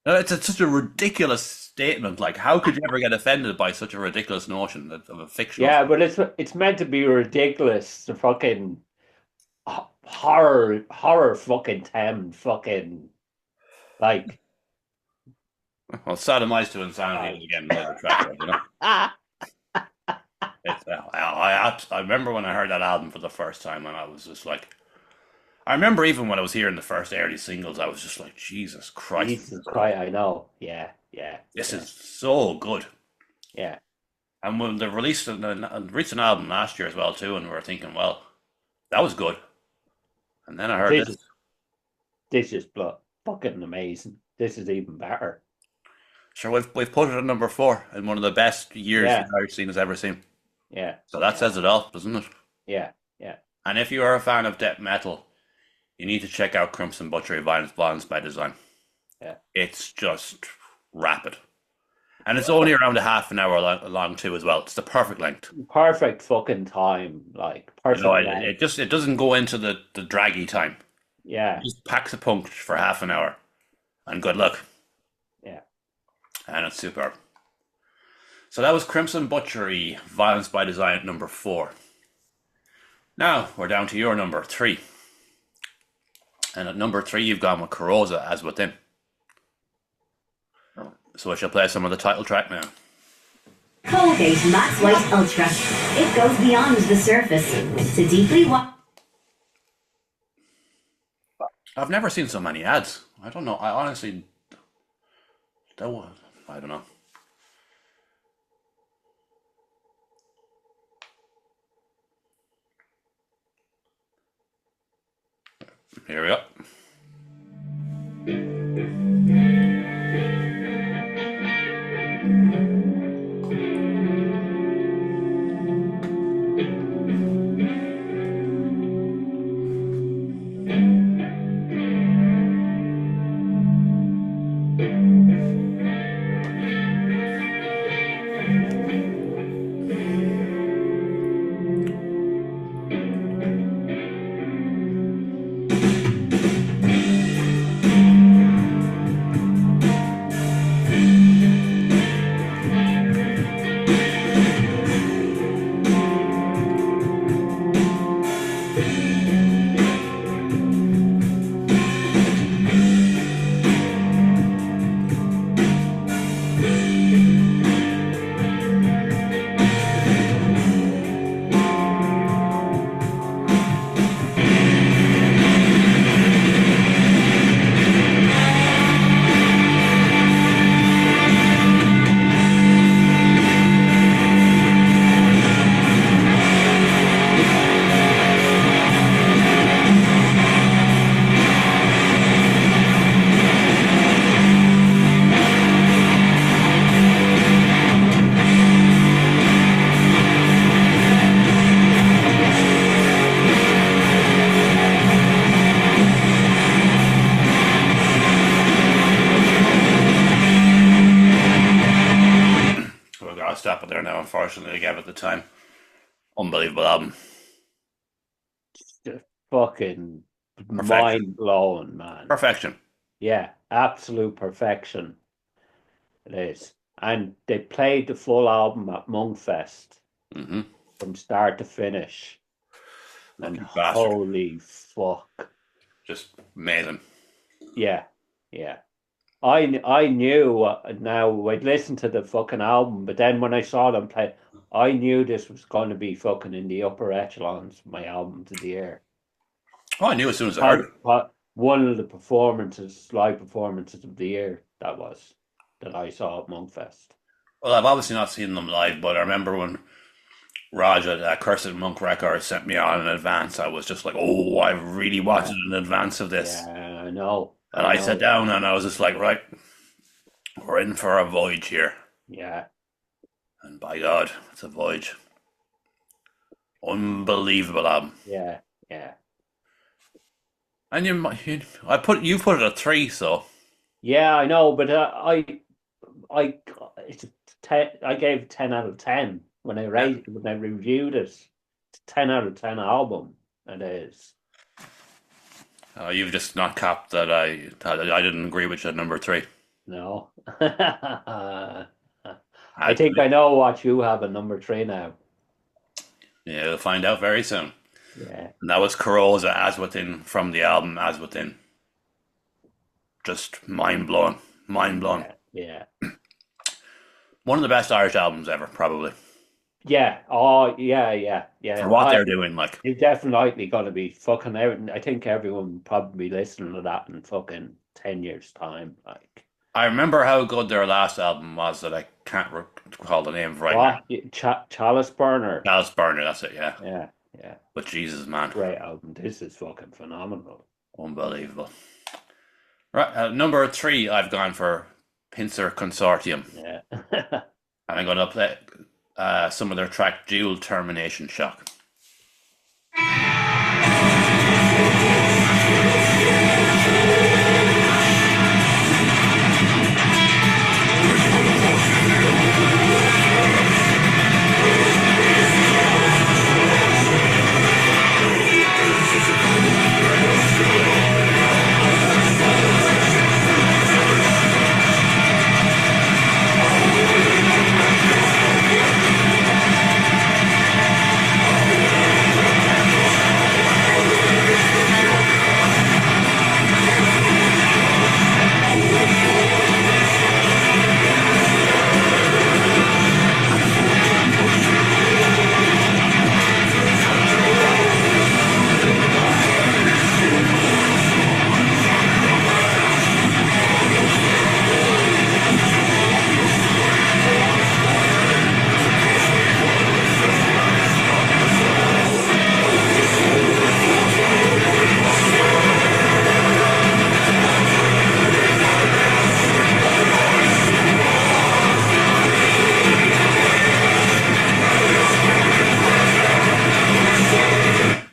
it's such a ridiculous statement. Like, how could you ever get offended by such a ridiculous notion of a fictional? yeah, but it's meant to be ridiculous. The fucking horror fucking Thames fucking like Well, sodomized to insanity again, another track, you know. I remember when I heard that album for the first time, and I was just like, I remember even when I was hearing the first early singles, I was just like, Jesus Christ, Jesus Christ, I know. Yeah, yeah, this yeah, is so good. yeah. And when they released an album last year as well too, and we were thinking, well, that was good. And then I heard This this. is this is fucking amazing. This is even better. Sure, we've put it at number 4 in one of the best years Yeah, the Irish scene has ever seen. yeah, So that yeah, says it all, doesn't it? yeah, yeah. And if you are a fan of death metal, you need to check out Crimson Butchery Violence by Design. Yeah. It's just rapid. And it's only around a half an hour long too as well. It's the perfect length. Perfect fucking time. Like You know, perfect it, length. it just it doesn't go into the draggy time. It Yeah, just packs a punch for half an hour. And good luck. yeah. And it's superb. So that was Crimson Butchery Violence by Design at number 4. Now we're down to your number 3. And at number 3 you've gone with Corrosa as Within. So I shall play some of the title track now. Colgate Max White Ultra. It goes beyond the surface to deeply I've never seen so many ads. I don't know. I honestly don't. I don't know. Here we go. I'll stop it there now. Unfortunately, I gave it the time. Unbelievable album. Just fucking Perfection. mind blowing, man. Perfection. Yeah, absolute perfection. It is. And they played the full album at Monkfest Mm-hmm. from start to finish. And Lucky bastard. holy fuck. Just amazing. Yeah, yeah. I knew now I'd listened to the fucking album, but then when I saw them play, I knew this was going to be fucking in the upper echelons, my albums of the year. Oh, I knew as soon as I heard it. What one of the performances, live performances of the year that I saw at Monkfest. Well, I've obviously not seen them live, but I remember when Raj at Cursed Monk Records sent me on in advance, I was just like, oh, I really wanted an advance of this. Yeah, I know. And I sat down and I was just like, right, we're in for a voyage here. Yeah, And by God, it's a voyage. Unbelievable album. yeah, yeah. And you put it at 3, so Yeah, I know, but it's a 10, I gave it 10 out of 10 when I reviewed it. It's a 10 out of 10 album. It is. you've just not capped that I didn't agree with you at number 3. No. I think I know what you have at number 3 now. Yeah, you'll find out very soon. Yeah. And that was Corrosa, As Within, from the album As Within. Just mind blowing. Mind blowing. Yeah. One of the best Irish albums ever, probably. Yeah. Oh, yeah. For what they're doing, like. You're definitely gonna be fucking out. I think everyone will probably be listening to that in fucking 10 years' time. Like, I remember how good their last album was that I can't recall the name of right now. what? Chalice Burner. Alice Burner, that's it, yeah. Yeah. But Jesus, man. Great album. This is fucking phenomenal. Unbelievable. Right, number 3, I've gone for Pincer Consortium. Yeah. And I'm going to play some of their track Dual Termination Shock.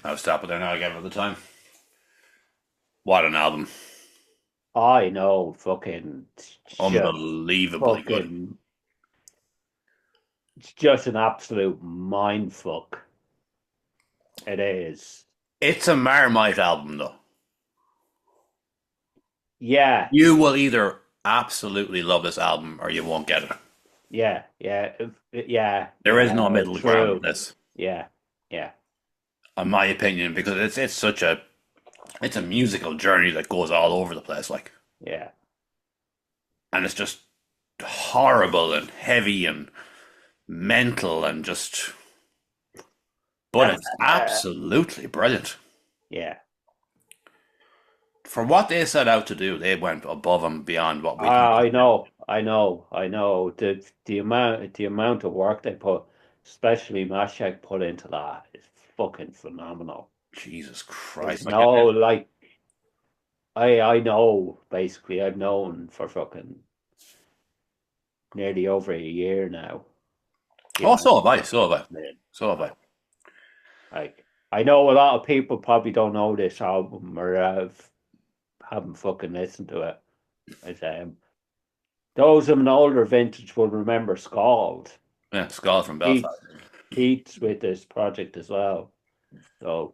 I'll stop it there now again for the time. What an album. I know, fucking, Unbelievably good. fucking, it's just an absolute mind fuck. It is. It's a Marmite album, though. Yeah, You will either absolutely love this album or you won't get it. yeah. There is no middle ground true. with this, Yeah. in my opinion, because it's such a musical journey that goes all over the place, like, Yeah. and it's just horrible and heavy and mental and just, but it's absolutely brilliant. Yeah. For what they set out to do, they went above and beyond what we. I know. The amount of work they put, especially Mashak put into that, is fucking phenomenal. Jesus Christ! No, like I know basically I've known for fucking nearly over a year now. Oh, so have I. Man, So have I. like I know a lot of people probably don't know this album or haven't fucking listened to it. But, those of an older vintage will remember Scald. Yeah, Scott from Belfast. Pete's with this project as well. So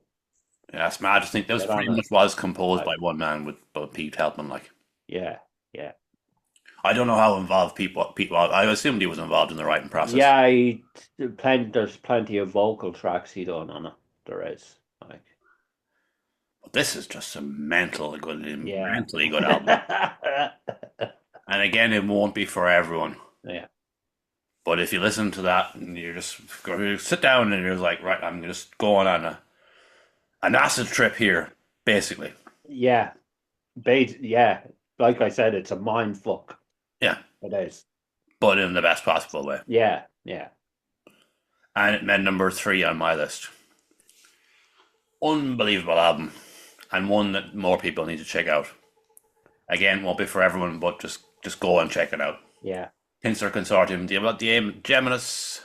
Yeah, that's mad. I think this Get on pretty it. much was composed by one man with Pete helping. Like, yeah. I don't know how involved Pete was. I assumed he was involved in the writing process. Yeah, there's plenty of vocal tracks he done on it. There is. Like, But this is just a mentally good yeah. album. And again, it won't be for everyone. Yeah. But if you listen to that and you sit down and you're like, right, I'm just going on an acid trip here, basically. Yeah. Yeah. Like I said, it's a mind fuck. Yeah. It is. But in the best possible way. Yeah. And it made number 3 on my list. Unbelievable album. And one that more people need to check out. Again, won't be for everyone, but just go and check it out. Yeah. Pincer Consortium, the Geminis.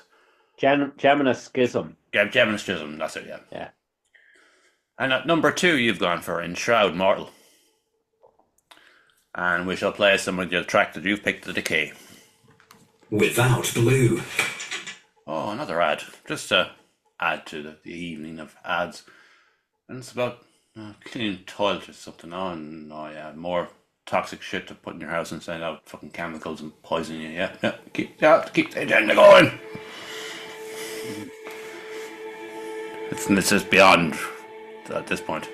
Geminis Schism. Geminis Schism, that's it, yeah. Yeah. And at number 2, you've gone for Enshroud Mortal. And we shall play some of the track that you've picked, The Decay. Without Blue. Oh, another ad. Just to add to the evening of ads. And it's about cleaning toilets or something. Oh, yeah, more toxic shit to put in your house and send out fucking chemicals and poison you. Yeah. Keep the agenda going. It's just beyond at this point.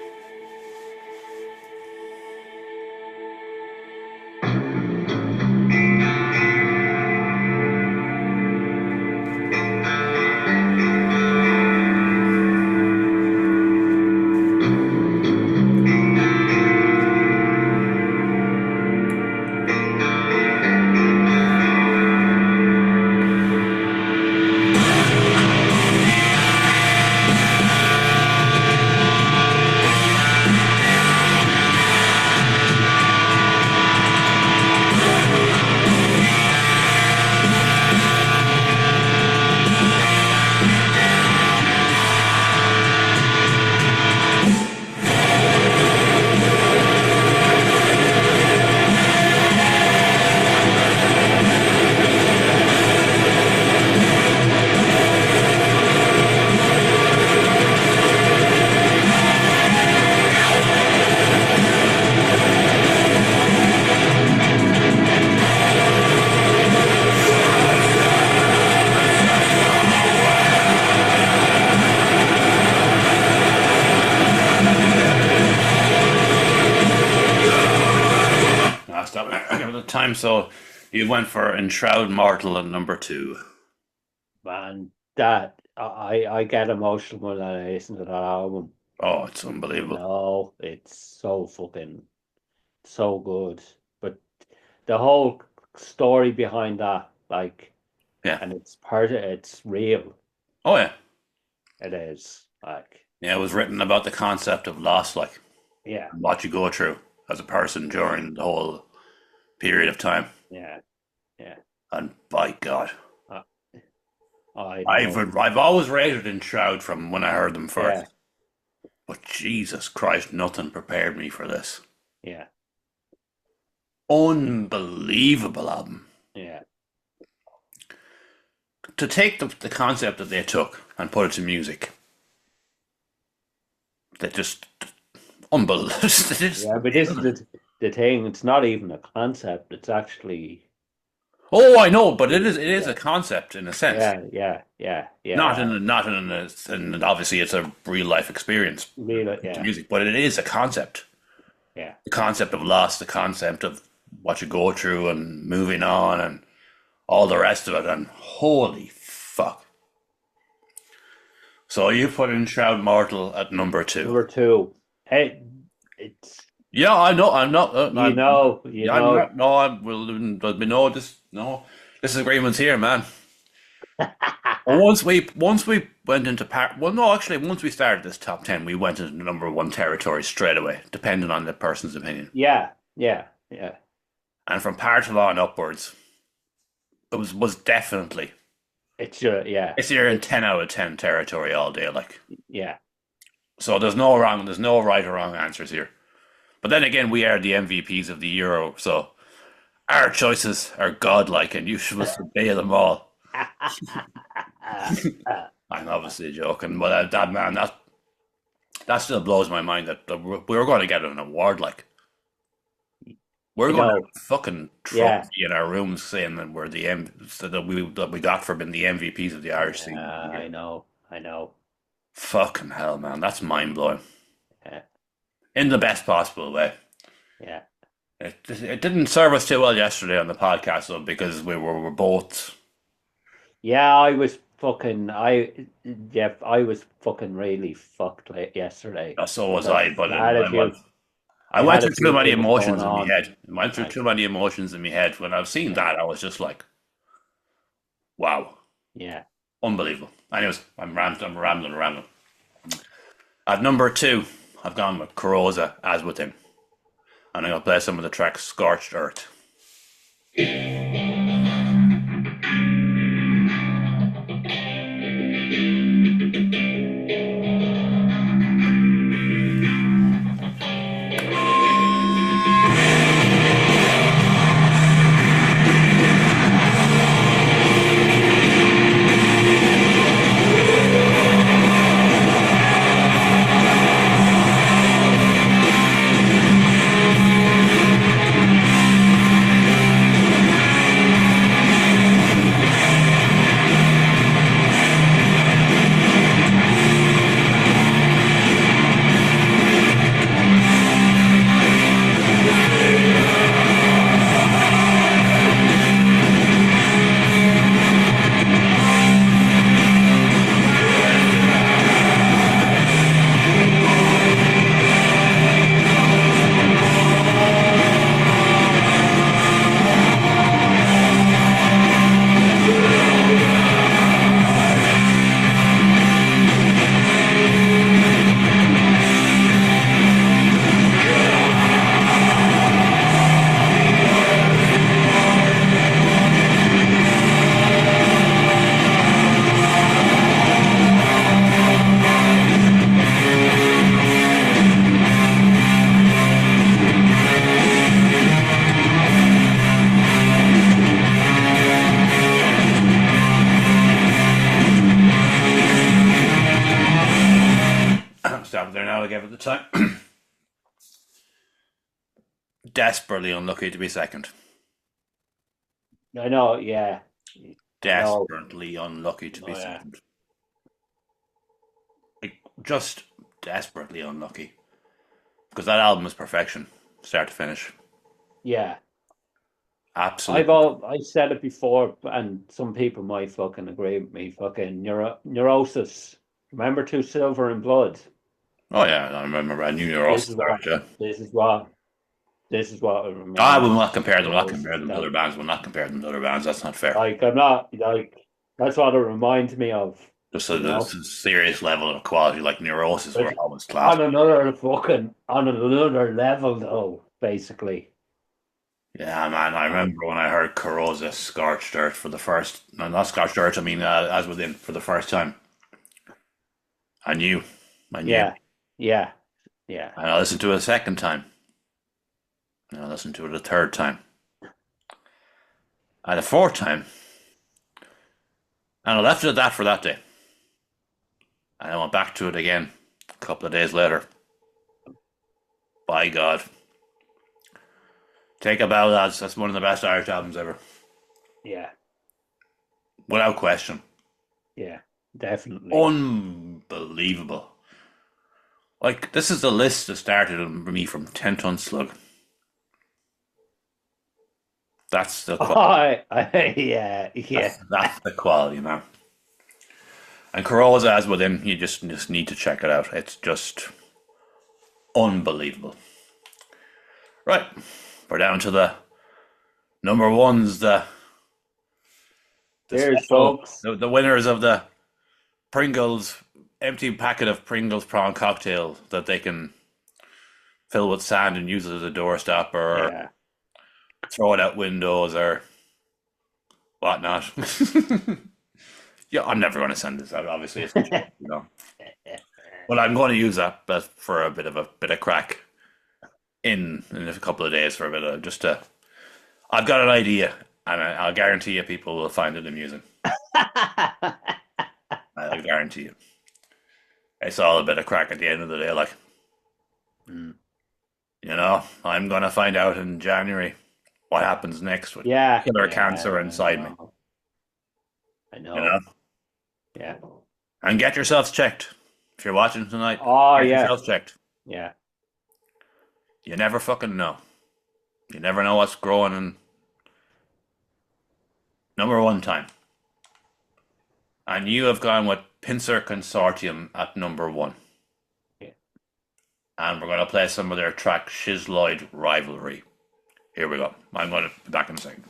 Time, so you went for Enshroud Mortal at number 2. Man, that I get emotional when I listen to that album. Oh, it's unbelievable. No, it's so fucking so good. But the whole story behind that, like, Yeah. and it's real. Oh yeah. It is. Like, Yeah, it was written about the concept of loss, like yeah, what you go through as a person during the whole period of time. yeah. And by God, I've I've always rated Enshroud from when I heard them first. Yeah. But Jesus Christ, nothing prepared me for this. Yeah. Unbelievable album. Yeah. To take the concept that they took and put it to music, that just unbelievable. Yeah, but this is the thing. It's not even a concept. It's actually. Oh, I know, but it is a concept in a sense. Yeah. Not in obviously it's a real life experience. Really, To yeah. music, but it is a concept. Yeah. The concept of loss, the concept of what you go through and moving on and all the rest of it, and holy fuck. So you put Enshroud Mortal at number 2. Number 2. Hey, it's Yeah, I know. I'm not. you know. I'm not, no, I'm. Well, there'll be no disagreements here, man. once we went into once we started this top 10, we went into number 1 territory straight away, depending on the person's opinion. Yeah. And from part of on upwards, it was definitely It's yeah. it's here in 10 out of 10 territory all day, like. Yeah. So there's no right or wrong answers here. But then again, we are the MVPs of the Euro, so our choices are godlike, and you should obey them all. I'm obviously joking, but that still blows my mind that we're going to get an award. Like, we're going to have a fucking trophy in our rooms saying that we're that we got for being the MVPs of the Irish scene. I know. Fucking hell, man, that's mind blowing. Yeah. In the best possible way. Yeah. It didn't serve us too well yesterday on the podcast, though, because we were both. Yeah, I was fucking really fucked late yesterday. So was I, but I had went a through few too many things emotions in going my on. head. I went through too many emotions in my head. When I've seen that, I was just like, wow, Yeah. unbelievable. Anyways, I'm rambling. At number 2, I've gone with Corrosa, As Within. And I'm going to play some of the tracks Scorched Earth. job there now. I gave it the time. Desperately unlucky to be second. I know, yeah. know. Desperately unlucky to be Oh, yeah. second. Like, just desperately unlucky. Because that album is perfection, start to finish. Yeah. Absolutely. I said it before, and some people might fucking agree with me. Fucking neurosis. Remember Two Silver in Blood? Oh yeah, I remember. I knew you were This also is there. what. Yeah. This is what. This is what I I remember. will not compare them. Will not Neurosis. compare them to other bands. Will not compare them to other bands. That's not fair. Like I'm not like. That's what it reminds me of. Just You a know, serious level of quality, like Neurosis, but were always class. on another level though. Basically. Yeah, man. I remember when I heard Corrosa Scorched Earth for the first. No, not Scorched Earth. I mean, As Within for the first time. I knew. I knew. Yeah. Yeah. Yeah. And I listened to it a second time. And I listened to it a third time. And a fourth time. And I left it at that for that day. And I went back to it again a couple of days later. By God. Take a bow, lads. That's one of the best Irish albums ever. Yeah. Without question. Yeah. Definitely. Unbelievable. Like, this is the list that started for me from 10 Ton Slug. That's the quality. Yeah. That's the quality, man. And Corrosa As Within, you just need to check it out. It's just unbelievable. Right. We're down to the number ones, Cheers, folks. the winners of the Pringles empty packet of Pringles prawn cocktail that they can fill with sand and use it as a doorstop or Yeah. throw it out windows or whatnot. Yeah, I'm never going to send this out. Obviously, it's you know. But I'm going to use that for a bit of crack in a couple of days for a bit of just to. I've got an idea, and I'll guarantee you people will find it amusing. I'll guarantee you. It's all a bit of crack at the end of the day, like. You know, I'm going to find out in January what happens next with killer cancer inside me. I know. You know? Yeah. And get yourselves checked. If you're watching tonight, Oh, get yeah. yourselves checked. Yeah. You never fucking know. You never know what's growing in number one time. And you have gone with Pincer Consortium at number one. Yeah. And we're going to play some of their track Shizloid Rivalry. Here we go. I'm going to be back in a second.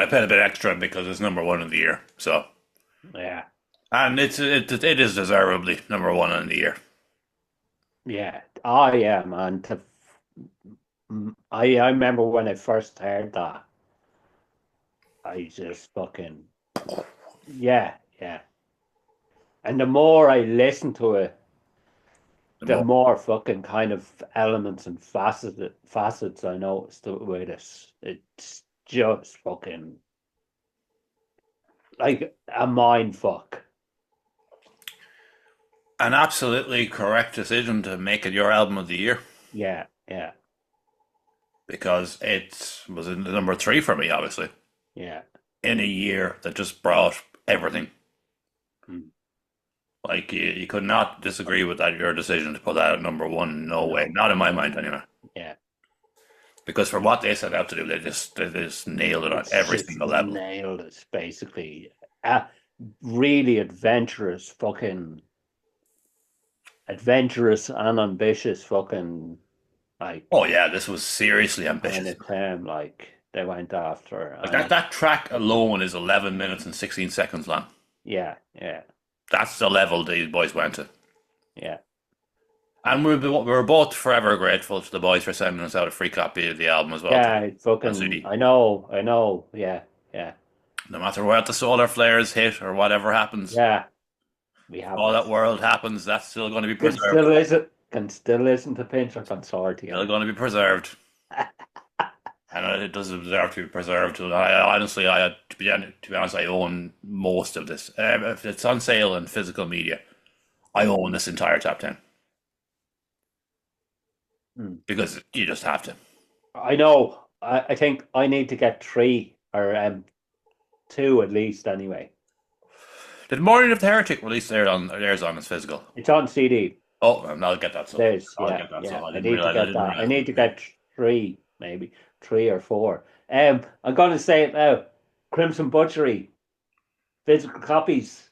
I paid a bit extra because it's number one in the year. So, Yeah. and it is deservedly number one in the year. Yeah. Oh yeah, man. I remember when I first heard that, I just fucking yeah, yeah. And the more I listen to it, The the more, more fucking kind of elements and facets I noticed with it. It's just fucking like a mind fuck. an absolutely correct decision to make it your album of the year Yeah, yeah, because it was in the number three for me, obviously, yeah. in a year that just brought everything. Mm. Like you could not disagree with that your decision to put that at number one. No way, No. not in my mind anyway. Yeah. Because for what they set out to do, they just nailed it on It's every just single level. nailed it, basically. Really adventurous and ambitious fucking like Oh yeah, this was seriously kind ambitious. of term like they went after. Like And that track alone is 11 minutes and 16 seconds long. yeah, yeah, That's the level these boys went to. yeah. And we were both forever grateful to the boys for sending us out a free copy of the album as well. Yeah, too. fucking CD. I know, yeah, yeah, No matter what the solar flares hit or whatever happens, yeah. We have all it. that world happens, that's still going to be Can preserved. still listen to Pincher Consortium. Still going to be preserved. And it does deserve to be preserved. Honestly, to be honest, I own most of this. If it's on sale in physical media, I own this entire top 10. Hmm. Because you just have to. I know. I think I need to get 3 or 2 at least anyway. Did Morning of the Heretic release theirs on its physical? It's on CD. Oh, I'll get that. There's I'll yeah, get that. yeah. So I I didn't need to realize. get that. I need to get 3, maybe 3 or 4. I'm going to say it now. Crimson Butchery, physical copies.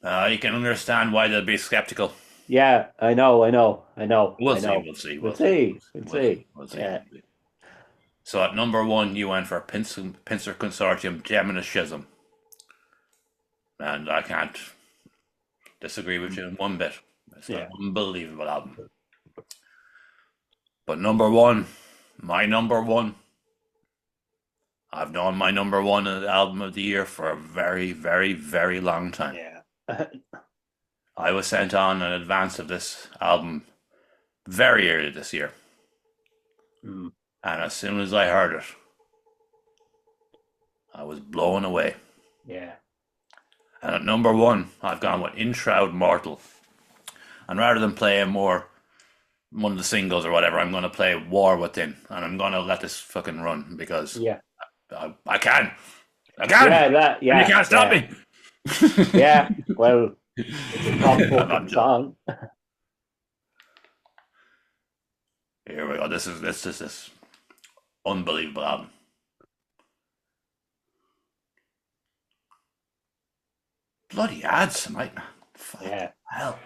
You can understand why they'll be skeptical. Yeah, I know. We'll I see. know. We'll see. We'll see. We'll see. Yeah. So at number 1, you went for Pincer Consortium, Gem Schism, and I can't disagree with you in one bit. It's an unbelievable album. But number 1, my number 1. I've known my number 1 album of the year for a very, very, very long time. Yeah. I was sent on in advance of this album very early this year. Mm. And as soon as I heard it, I was blown away. Yeah. And at number 1, I've gone with In Shroud Mortal. And rather than play one of the singles or whatever, I'm going to play War Within. And I'm going to let this fucking run because Yeah. I can. I can. And you can't stop me. Yeah. Well, it's a top fucking song. Here we go. This is this unbelievable album. Bloody ads tonight, man. Fuck Yeah. hell.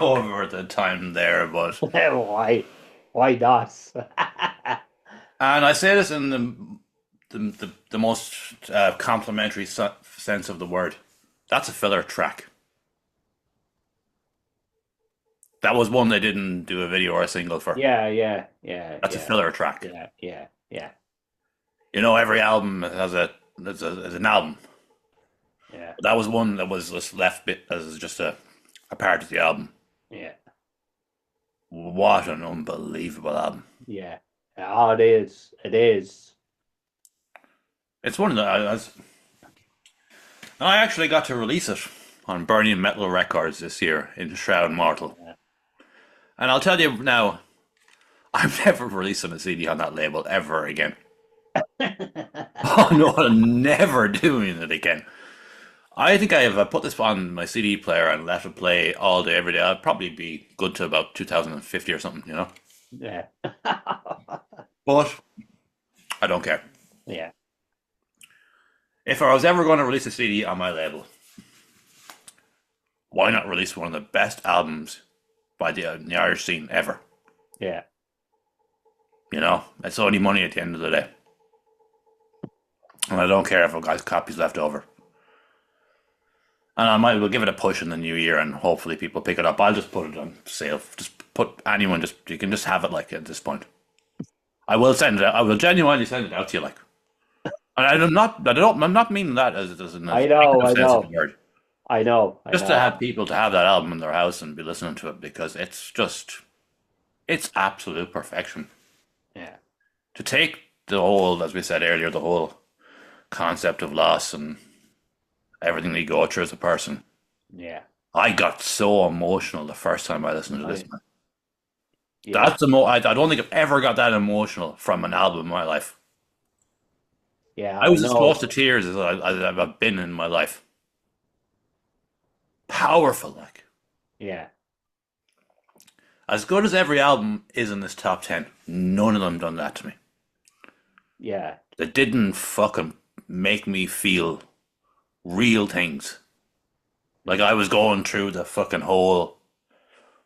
over the time there, but Why not? and I say this in the most complimentary sense of the word. That's a filler track. That was one they didn't do a video or a single for. Yeah. That's a filler track. Yeah. You know, every album has is an album. Yeah. That was one that was just left bit as just a part of the album. Yeah. What an unbelievable album! Yeah. Oh, it is. It is. It's one of the. I actually got to release it on Burning Metal Records this year in Shroud Mortal. Yeah. And I'll tell you now, I'm never releasing a CD on that label ever again. Oh no, I'm never doing it again. I think if I put this on my CD player and let it play all day, every day, I'd probably be good to about 2050 or something, you know? Yeah. But I don't care. Yeah. If I was ever going to release a CD on my label, why not release one of the best albums by the Irish scene ever? Yeah. You know, it's only money at the end of the day. And I don't care if I've got copies left over. And I might well give it a push in the new year and hopefully people pick it up. I'll just put it on sale. Just put anyone, you can just have it like at this point. I will send it out. I will genuinely send it out to you like. And I'm not meaning that as an I know. word. I know. Just to have people to have that album in their house and be listening to it because it's absolute perfection. Yeah. To take the whole, as we said earlier, the whole concept of loss and everything that you go through as a person. Yeah. I got so emotional the first time I listened to this. Man. Yeah. That's I don't think I've ever got that emotional from an album in my life. Yeah. I was know. as close to tears as I've been in my life. Powerful, like. Yeah. As good as every album is in this top 10, none of them done that to me. Yeah. They didn't fucking make me feel real things. Like I was going through the fucking whole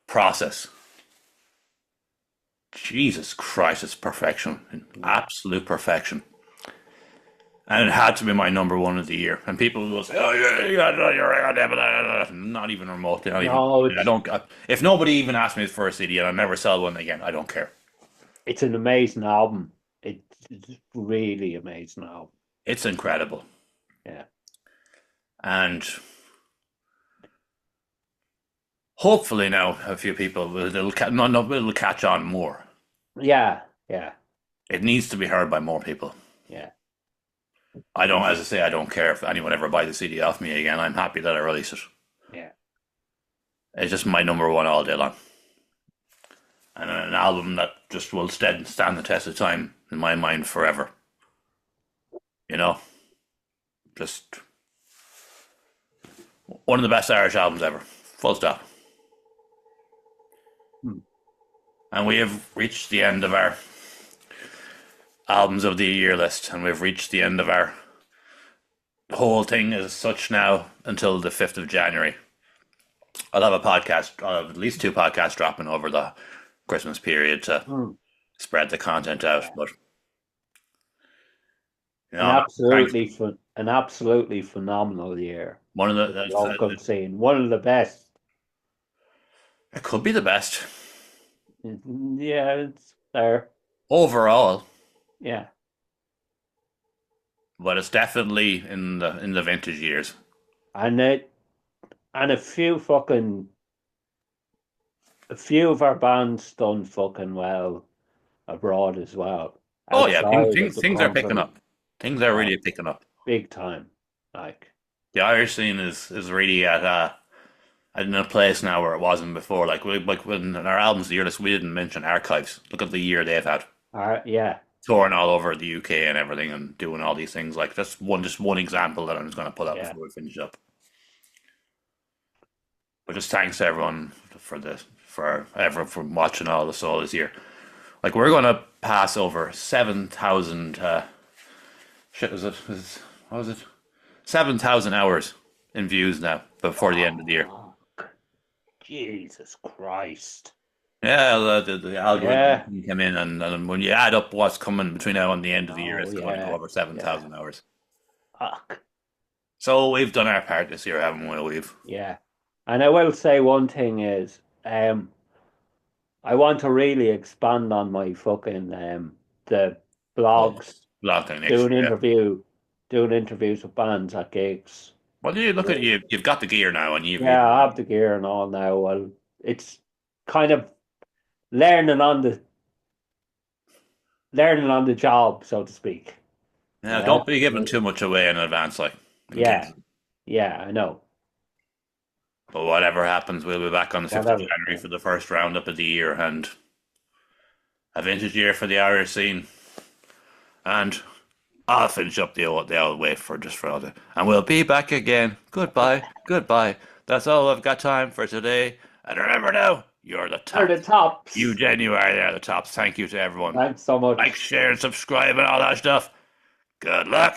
process. Jesus Christ, it's perfection. Absolute perfection. And it had to be my number one of the year. And people will say, "Oh, you're not even remotely." I don't. If nobody even asked me for a CD, and I never sell one again, I don't care. It's an amazing album. It's really amazing album. It's incredible. Yeah. And hopefully now a few people will catch on more. Yeah. It needs to be heard by more people. Yeah. I don't care if anyone ever buys the CD off me again. I'm happy that I release it. Yeah. It's just my number one all day long. And an album that just will stand the test of time in my mind forever. You know? Just one of the best Irish albums ever. Full stop. And we have reached the end of our albums of the year list, and we've reached the end of our whole thing as such now until the 5th of January. I'll have at least 2 podcasts dropping over the Christmas period to spread the content out. But you know, an absolutely phenomenal year. One of the local scene, one of the best. It could be the best. Yeah, it's there overall. Yeah, but it's definitely in the vintage years. And a few of our bands done fucking well abroad as well. Oh yeah, things are picking up. Things are really picking up big time. Like the Irish scene is really at in a place now where it wasn't before. Like when our albums the year list, we didn't mention Archives. Look at the year they've had. Yeah. Touring all over the UK and everything and doing all these things. Like that's one example that I'm just going to put up before we finish up. But just thanks to everyone for watching all this all this year. Like we're going to pass over 7,000 what was it? 7,000 hours in views now before the end of the year. Jesus Christ. Yeah, the algorithm Yeah. can come in, and when you add up what's coming between now and the end of the year, Oh, it's going to go yeah. over 7,000 hours. Fuck. So we've done our part this year, haven't we? Yeah. And I will say one thing is, I want to really expand on my fucking the blogs, Blocking next doing year. Yeah. doing interviews with bands at gigs. Well, you look at you. You've got the gear now, and Yeah, I have the gear and all now. Well, it's kind of learning on the job, so to speak. yeah. Don't be giving too much away in advance, like. Yeah, yeah, I know. But whatever happens, we'll be back on the 5th of Whatever. January for the first roundup of the year, and a vintage year for the Irish scene. And I'll finish up the old wait for just for all the, and we'll be back again. Goodbye, goodbye. That's all I've got time for today. And remember now, you're the top. They're the tops. You genuinely are the tops. Thank you to everyone. Thanks so much. Like, share, and subscribe, and all that stuff. Good luck.